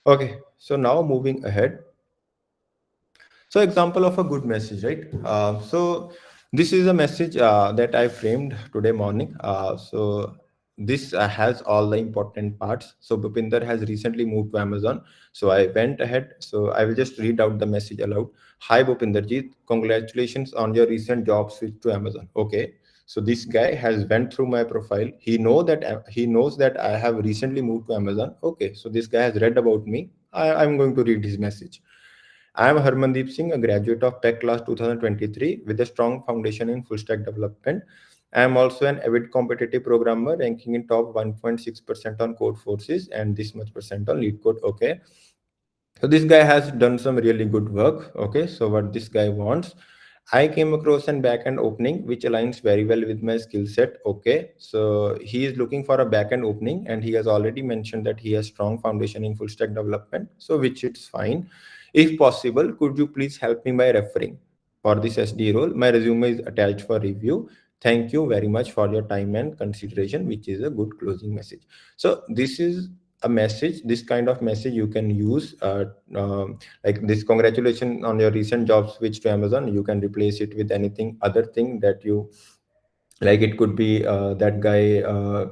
Okay, so now moving ahead. So example of a good message, right? So this is a message that I framed today morning. So this has all the important parts. So Bhupinder has recently moved to Amazon. So I went ahead. So I will just read out the message aloud. Hi Bhupinderjeet, congratulations on your recent job switch to Amazon. Okay. So this guy has went through my profile. He knows that I have recently moved to Amazon. Okay. So this guy has read about me. I'm going to read his message. I am Harmandeep Singh, a graduate of PEC class 2023 with a strong foundation in full stack development. I am also an avid competitive programmer, ranking in top 1.6% on code forces and this much percent on lead code. Okay. So this guy has done some really good work. Okay. So what this guy wants, I came across an backend opening which aligns very well with my skill set. Okay. So he is looking for a backend opening and he has already mentioned that he has strong foundation in full stack development. So which it's fine. If possible, could you please help me by referring for this SD role? My resume is attached for review. Thank you very much for your time and consideration, which is a good closing message. So this is a message, this kind of message you can use like this: congratulations on your recent job switch to Amazon. You can replace it with anything other thing that you like. It could be that guy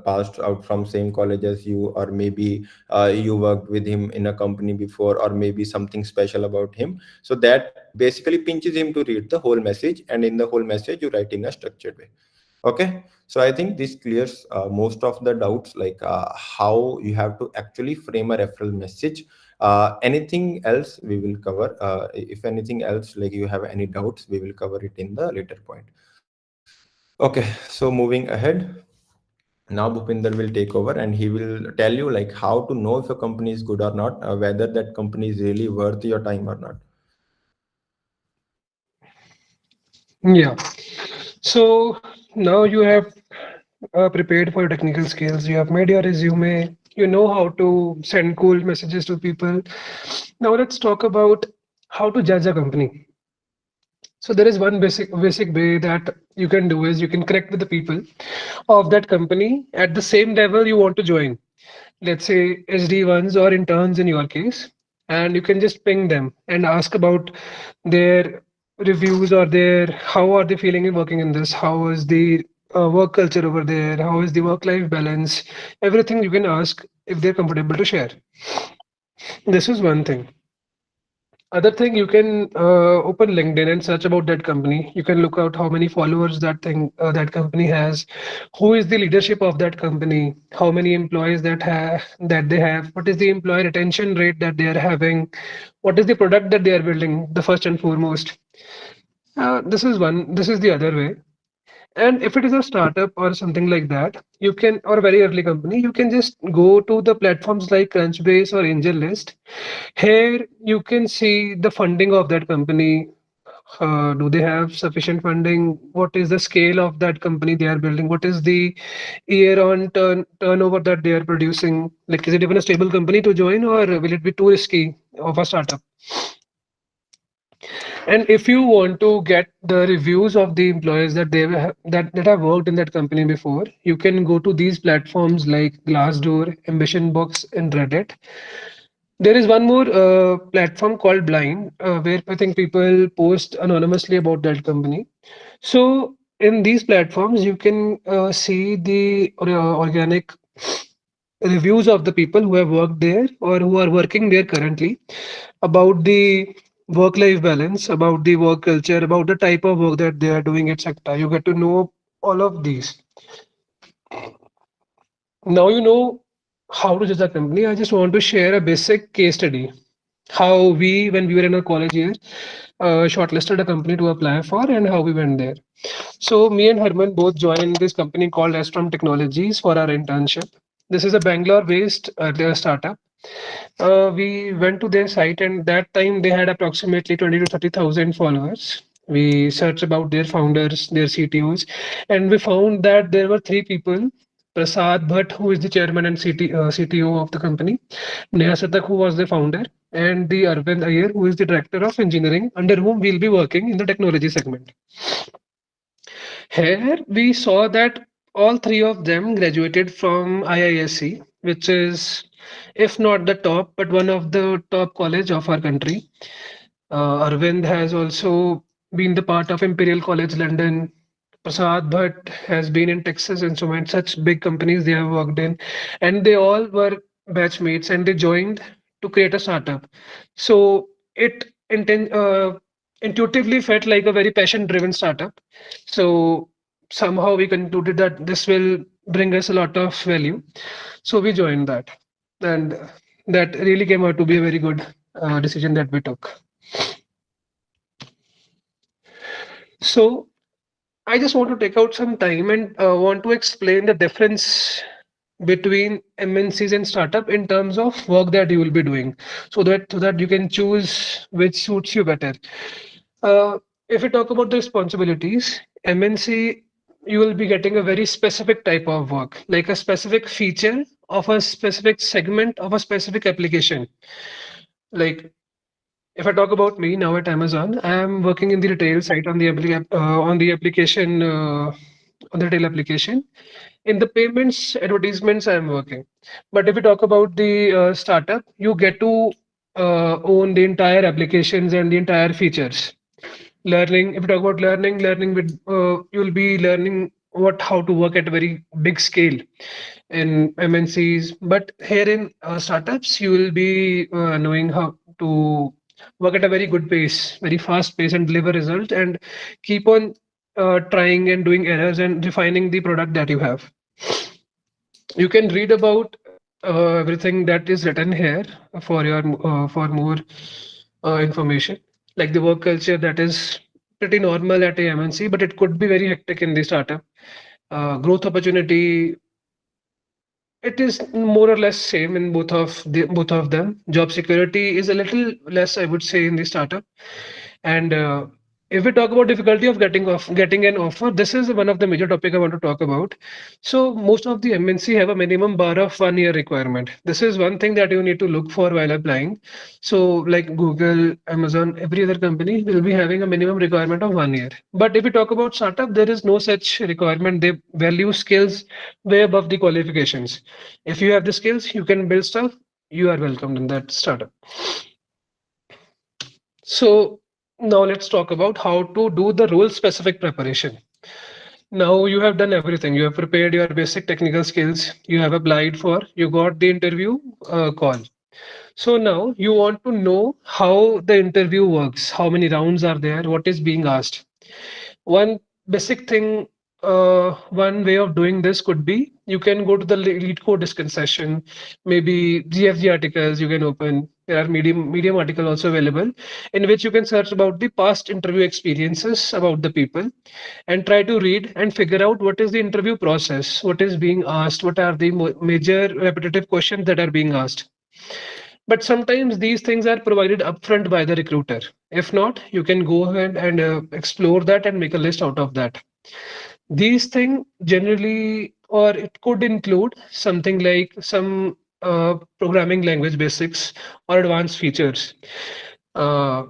passed out from same college as you, or maybe you worked with him in a company before, or maybe something special about him. So that basically pinches him to read the whole message, and in the whole message you write in a structured way. Okay, so I think this clears most of the doubts, like how you have to actually frame a referral message. Anything else we will cover. If anything else, like you have any doubts, we will cover it in the later point. Okay, so moving ahead. Now Bhupinder will take over and he will tell you like how to know if a company is good or not, whether that company is really worth your time or not. Yeah. So now you have prepared for your technical skills. You have made your resume. You know how to send cool messages to people. Now let's talk about how to judge a company. So there is one basic way that you can do is you can connect with the people of that company at the same level you want to join. Let's say SD1s or interns in your case, and you can just ping them and ask about their reviews or their how are they feeling in working in this, how is the work culture over there, how is the work life balance, everything you can ask if they're comfortable to share. This is one thing. Other thing, you can open LinkedIn and search about that company. You can look out how many followers that company has, who is the leadership of that company, how many employees that they have, what is the employee retention rate that they are having, what is the product that they are building. The first and foremost, this is one. This is the other way. And if it is a startup or something like that, you can, or a very early company, you can just go to the platforms like Crunchbase or AngelList. Here you can see the funding of that company. Do they have sufficient funding? What is the scale of that company they are building? What is the year on turnover that they are producing? Like, is it even a stable company to join, or will it be too risky of a startup? And if you want to get the reviews of the employees that have worked in that company before, you can go to these platforms like Glassdoor, Ambition Box, and Reddit. There is one more platform called Blind, where I think people post anonymously about that company. So in these platforms, you can see the organic reviews of the people who have worked there or who are working there currently, about the work life balance, about the work culture, about the type of work that they are doing, etc. You get to know all of these. Now you know how to judge a company. I just want to share a basic case study. How we, when we were in our college years, shortlisted a company to apply for and how we went there. So me and Herman both joined this company called Astrom Technologies for our internship. This is a Bangalore-based startup. We went to their site, and that time they had approximately 20 to 30,000 followers. We searched about their founders, their CTOs, and we found that there were three people. Prasad Bhatt, who is the chairman and CTO of the company, Neha Satak, who was the founder, and the Arvind Iyer, who is the director of engineering, under whom we'll be working in the technology segment. Here we saw that all three of them graduated from IISc, which is, if not the top, but one of the top college of our country. Arvind has also been the part of Imperial College London. Prasad Bhatt has been in Texas Instruments, such big companies they have worked in, and they all were batchmates and they joined to create a startup. So it intuitively felt like a very passion-driven startup. So somehow we concluded that this will bring us a lot of value. So we joined that, and that really came out to be a very good decision that we took. So I just want to take out some time and want to explain the difference between MNCs and startup in terms of work that you will be doing, so that you can choose which suits you better. Uh, if we talk about the responsibilities, MNC, you will be getting a very specific type of work, like a specific feature of a specific segment of a specific application. Like, if I talk about me now at Amazon, I am working in the retail site on the on the application on the retail application. In the payments advertisements, I am working. But if we talk about the startup, you get to own the entire applications and the entire features. Learning, if you talk about learning with you'll be learning what how to work at a very big scale in MNCs. But here in startups, you will be knowing how to work at a very good pace, very fast pace, and deliver result and keep on. trying and doing errors and refining the product that you have. You can read about everything that is written here for your for more information, like the work culture that is pretty normal at a MNC, but it could be very hectic in the startup. Growth opportunity, it is more or less same in both of them. Job security is a little less, I would say, in the startup. And if we talk about difficulty of getting an offer, this is one of the major topic I want to talk about. So most of the MNC have a minimum bar of 1 year requirement. This is one thing that you need to look for while applying. So like Google, Amazon, every other company will be having a minimum requirement of 1 year. But if we talk about startup, there is no such requirement. They value skills way above the qualifications. If you have the skills, you can build stuff. You are welcomed in that startup. So now let's talk about how to do the role specific preparation. Now you have done everything. You have prepared your basic technical skills. You have applied for, you got the interview call. So now you want to know how the interview works, how many rounds are there, what is being asked. One basic thing, one way of doing this could be you can go to the lead code discussion session, maybe GFG articles you can open. There are medium article also available in which you can search about the past interview experiences about the people and try to read and figure out what is the interview process, what is being asked, what are the major repetitive questions that are being asked. But sometimes these things are provided upfront by the recruiter. If not, you can go ahead and explore that and make a list out of that. These things generally, or it could include something like some programming language basics or advanced features. Uh,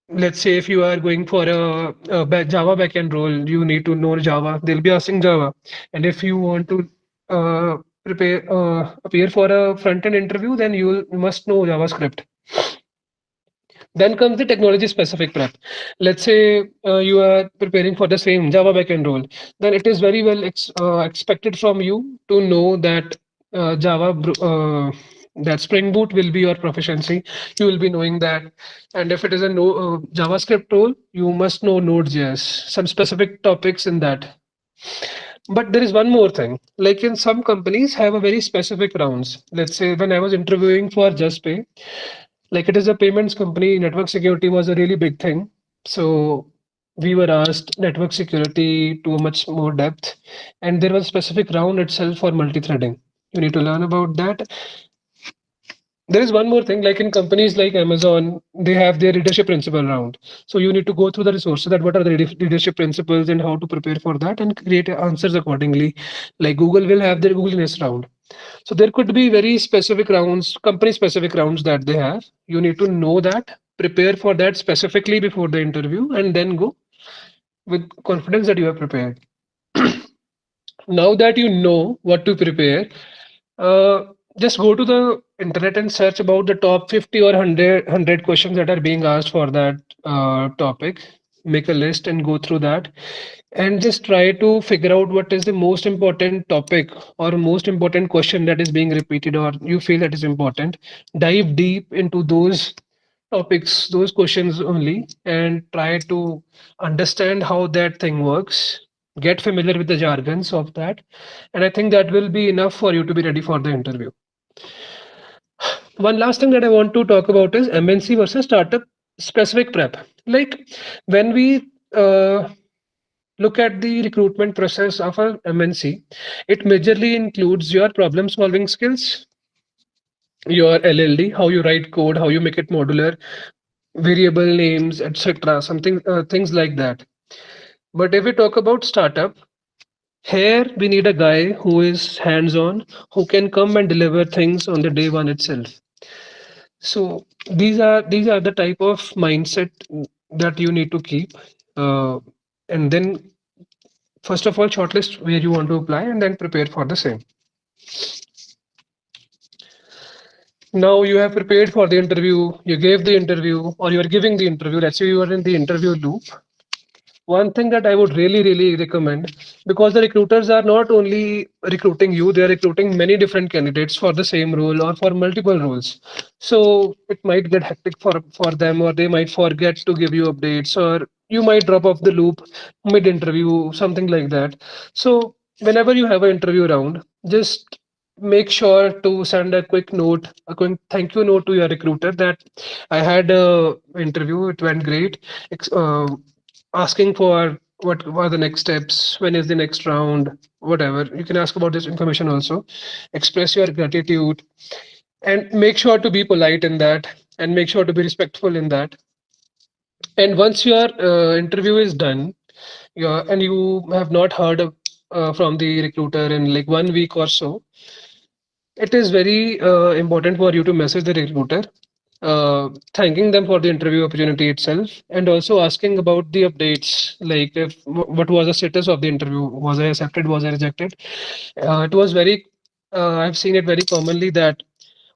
let's say if you are going for a Java backend role, you need to know Java. They'll be asking Java, and if you want to appear for a front end interview, then you must know JavaScript. Then comes the technology specific prep. Let's say you are preparing for the same Java backend role, then it is very well expected from you to know that that Spring Boot will be your proficiency. You will be knowing that. And if it is a JavaScript role, you must know Node.js, some specific topics in that. But there is one more thing. Like in some companies have a very specific rounds. Let's say when I was interviewing for JustPay, like it is a payments company, network security was a really big thing. So we were asked network security to a much more depth, and there was a specific round itself for multi-threading. You need to learn about that. There is one more thing, like in companies like Amazon, they have their leadership principle round. So you need to go through the resources that what are the leadership principles and how to prepare for that and create answers accordingly. Like Google will have their Googleness round. So there could be very specific rounds, company specific rounds that they have. You need to know that, prepare for that specifically before the interview, and then go with confidence that you have prepared. Now that you know what to prepare, uh, just go to the internet and search about the top 50 or 100 questions that are being asked for that topic. Make a list and go through that and just try to figure out what is the most important topic or most important question that is being repeated or you feel that is important. Dive deep into those topics, those questions only, and try to understand how that thing works. Get familiar with the jargons of that, and I think that will be enough for you to be ready for the interview. One last thing that I want to talk about is MNC versus startup specific prep. Like when we look at the recruitment process of a MNC, it majorly includes your problem solving skills, your LLD, how you write code, how you make it modular, variable names, etc. Something things like that. But if we talk about startup, here we need a guy who is hands-on, who can come and deliver things on the day one itself. So these are the type of mindset that you need to keep, and then first of all shortlist where you want to apply and then prepare for the same. Now you have prepared for the interview, you gave the interview, or you are giving the interview. Let's say you are in the interview loop. One thing that I would really recommend, because the recruiters are not only recruiting you, they are recruiting many different candidates for the same role or for multiple roles. So it might get hectic for them, or they might forget to give you updates, or you might drop off the loop mid interview, something like that. So whenever you have an interview round, just make sure to send a quick note, a quick thank you note to your recruiter that I had a interview, it went great. Asking for what are the next steps, when is the next round, whatever. You can ask about this information also. Express your gratitude and make sure to be polite in that and make sure to be respectful in that. And once your interview is done, and you have not heard from the recruiter in like 1 week or so, it is very important for you to message the recruiter, thanking them for the interview opportunity itself, and also asking about the updates, like if what was the status of the interview, was I accepted, was I rejected. It was very, I've seen it very commonly that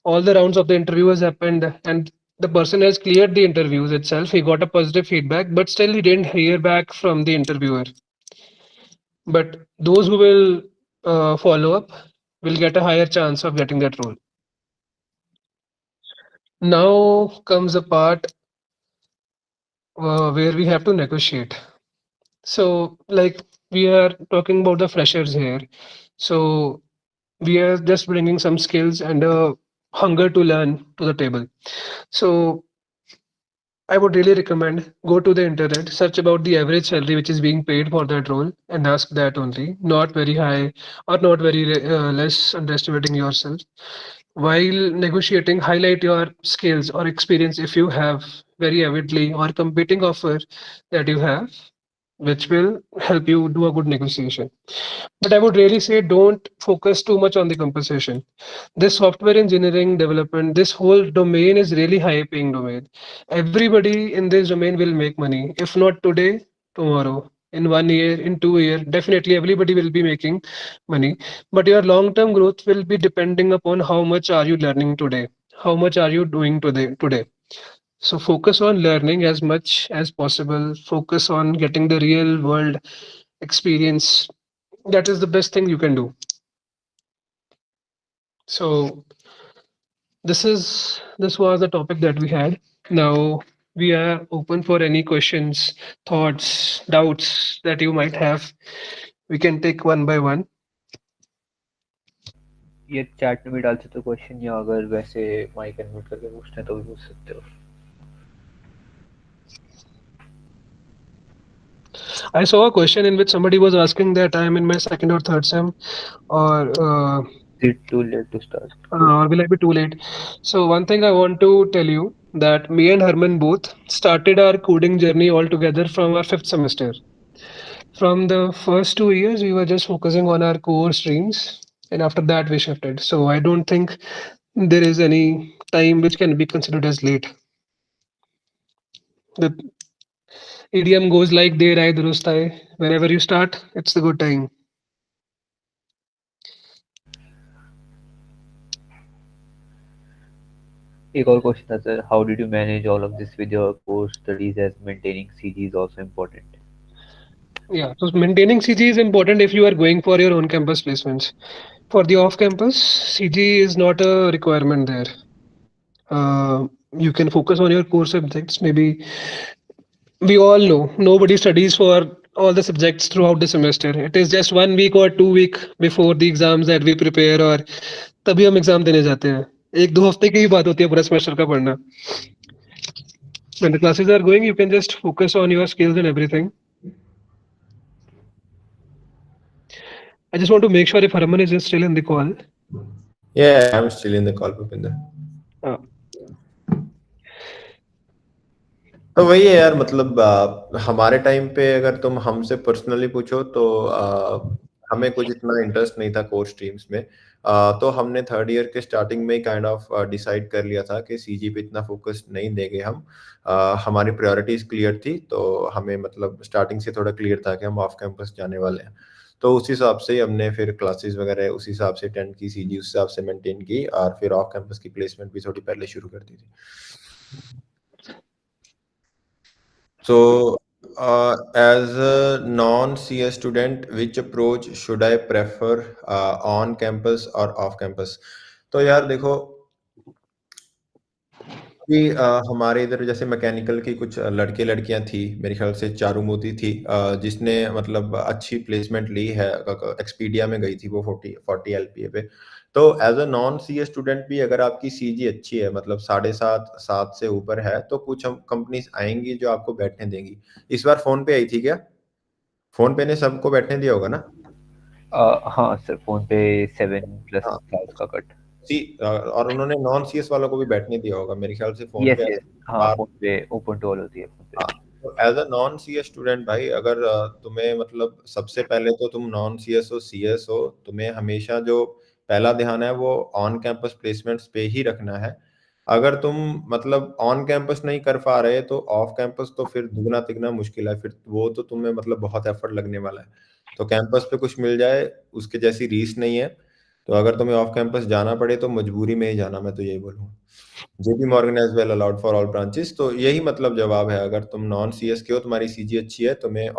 all the rounds of the interview has happened and the person has cleared the interviews itself, he got a positive feedback, but still he didn't hear back from the interviewer. But those who will follow up will get a higher chance of getting that role. Now comes a part where we have to negotiate. So, like, we are talking about the freshers here. So, we are just bringing some skills and a hunger to learn to the table. So, I would really recommend go to the internet, search about the average salary which is being paid for that role, and ask that only. Not very high or not very less, underestimating yourself. While negotiating, highlight your skills or experience if you have very avidly or competing offer that you have, which will help you do a good negotiation. But I would really say don't focus too much on the compensation. This software engineering development, this whole domain is really high paying domain. Everybody in this domain will make money. If not today, tomorrow. In 1 year, in 2 year, definitely everybody will be making money. But your long-term growth will be depending upon how much are you learning today, how much are you doing today. So focus on learning as much as possible. Focus on getting the real world experience. That is the best thing you can do. So this was the topic that we had. Now we are open for any questions, thoughts, doubts that you might have. We can take one by one. ये chat में भी डाल सकते हो question, या अगर वैसे mic unmute करके पूछना है तो भी पूछ सकते हो. I saw a question in which somebody was asking that I am in my second or third sem, or Is it too late to start? or will I be too late? So one thing I want to tell you that me and Herman both started our coding journey all together from our fifth semester. From the first 2 years, we were just focusing on our core streams, and after that, we shifted. So I don't think there is any time which can be considered as late. The idiom goes like "De rai durust hai." Whenever you start, it's the good time. एक और question था sir, how did you manage all of this with your course studies as maintaining CG is also important. Yeah, so maintaining CG is important if you are going for your own campus placements. For the off campus, CG is not a requirement there. You can focus on your core subjects. Maybe we all know nobody studies for all the subjects throughout the semester. It is just 1 week or 2 week before the exams that we prepare, और तभी हम exam देने जाते हैं. 1-2 हफ्ते की ही बात होती है पूरा सेमेस्टर का पढ़ना. When the classes are going, you can just focus on your skills and everything. I just want to make sure if Harman is still in the call. Yeah, I'm still in the call, Bhupinder. Uh, तो वही है यार, मतलब हमारे time पे अगर तुम हमसे पर्सनली पूछो तो हमें कुछ इतना इंटरेस्ट नहीं था कोर स्ट्रीम्स में. तो हमने थर्ड ईयर के स्टार्टिंग में काइंड ऑफ डिसाइड कर लिया था कि सीजी पे इतना फोकस नहीं देंगे हम. हमारी प्रायोरिटीज क्लियर थी, तो हमें मतलब स्टार्टिंग से थोड़ा क्लियर था कि हम ऑफ कैंपस जाने वाले हैं. तो उस हिसाब से हमने फिर क्लासेस वगैरह उस हिसाब से अटेंड की, सीजी उस हिसाब से मेंटेन की, और फिर ऑफ कैंपस की प्लेसमेंट भी थोड़ी पहले शुरू कर दी थी. So, as a non-CS student, which approach should I prefer, on campus or off campus? तो यार देखो, कि हमारे इधर जैसे मैकेनिकल की कुछ लड़के लड़कियां थी, मेरे ख्याल से चारुमूर्ति थी, जिसने मतलब अच्छी प्लेसमेंट ली है, एक्सपीडिया में गई थी वो 40 LPA पे। तो as a non CA student भी अगर आपकी सीजी अच्छी है, मतलब 7.5 से ऊपर है, तो कुछ हम कंपनीज आएंगी जो आपको बैठने देंगी। इस बार फोन पे आई थी क्या? फोन पे ने सबको बैठने दिया होगा ना? हाँ सर, फोन पे 7+ हाँ। साल का कट। और उन्होंने नॉन सीएस वालों को भी बैठने दिया होगा मेरे ख्याल से फोन यस पे। यस, हाँ फोन पे ओपन टू ऑल होती है फोन पे। हाँ, तो as a non CS student भाई, अगर तुम्हें मतलब सबसे पहले तो तुम नॉन सीएस हो सीएस हो, तुम्हें हमेशा जो पहला ध्यान है वो ऑन कैंपस प्लेसमेंट्स पे ही रखना है। अगर तुम मतलब ऑन कैंपस नहीं कर पा रहे तो ऑफ कैंपस तो फिर दुगना तिगना मुश्किल है, फिर वो तो तुम्हें मतलब बहुत एफर्ट लगने वाला है। तो कैंपस पे कुछ मिल जाए उसके जैसी रीस नहीं है। तो अगर तुम्हें ऑफ कैंपस जाना पड़े तो मजबूरी में ही जाना, मैं तो यही बोलूँगा। JP Morgan as well allowed for all branches. तो यही मतलब जवाब है, अगर तुम नॉन सीएस के हो, तुम्हारी सीजी अच्छी है, तुम्हें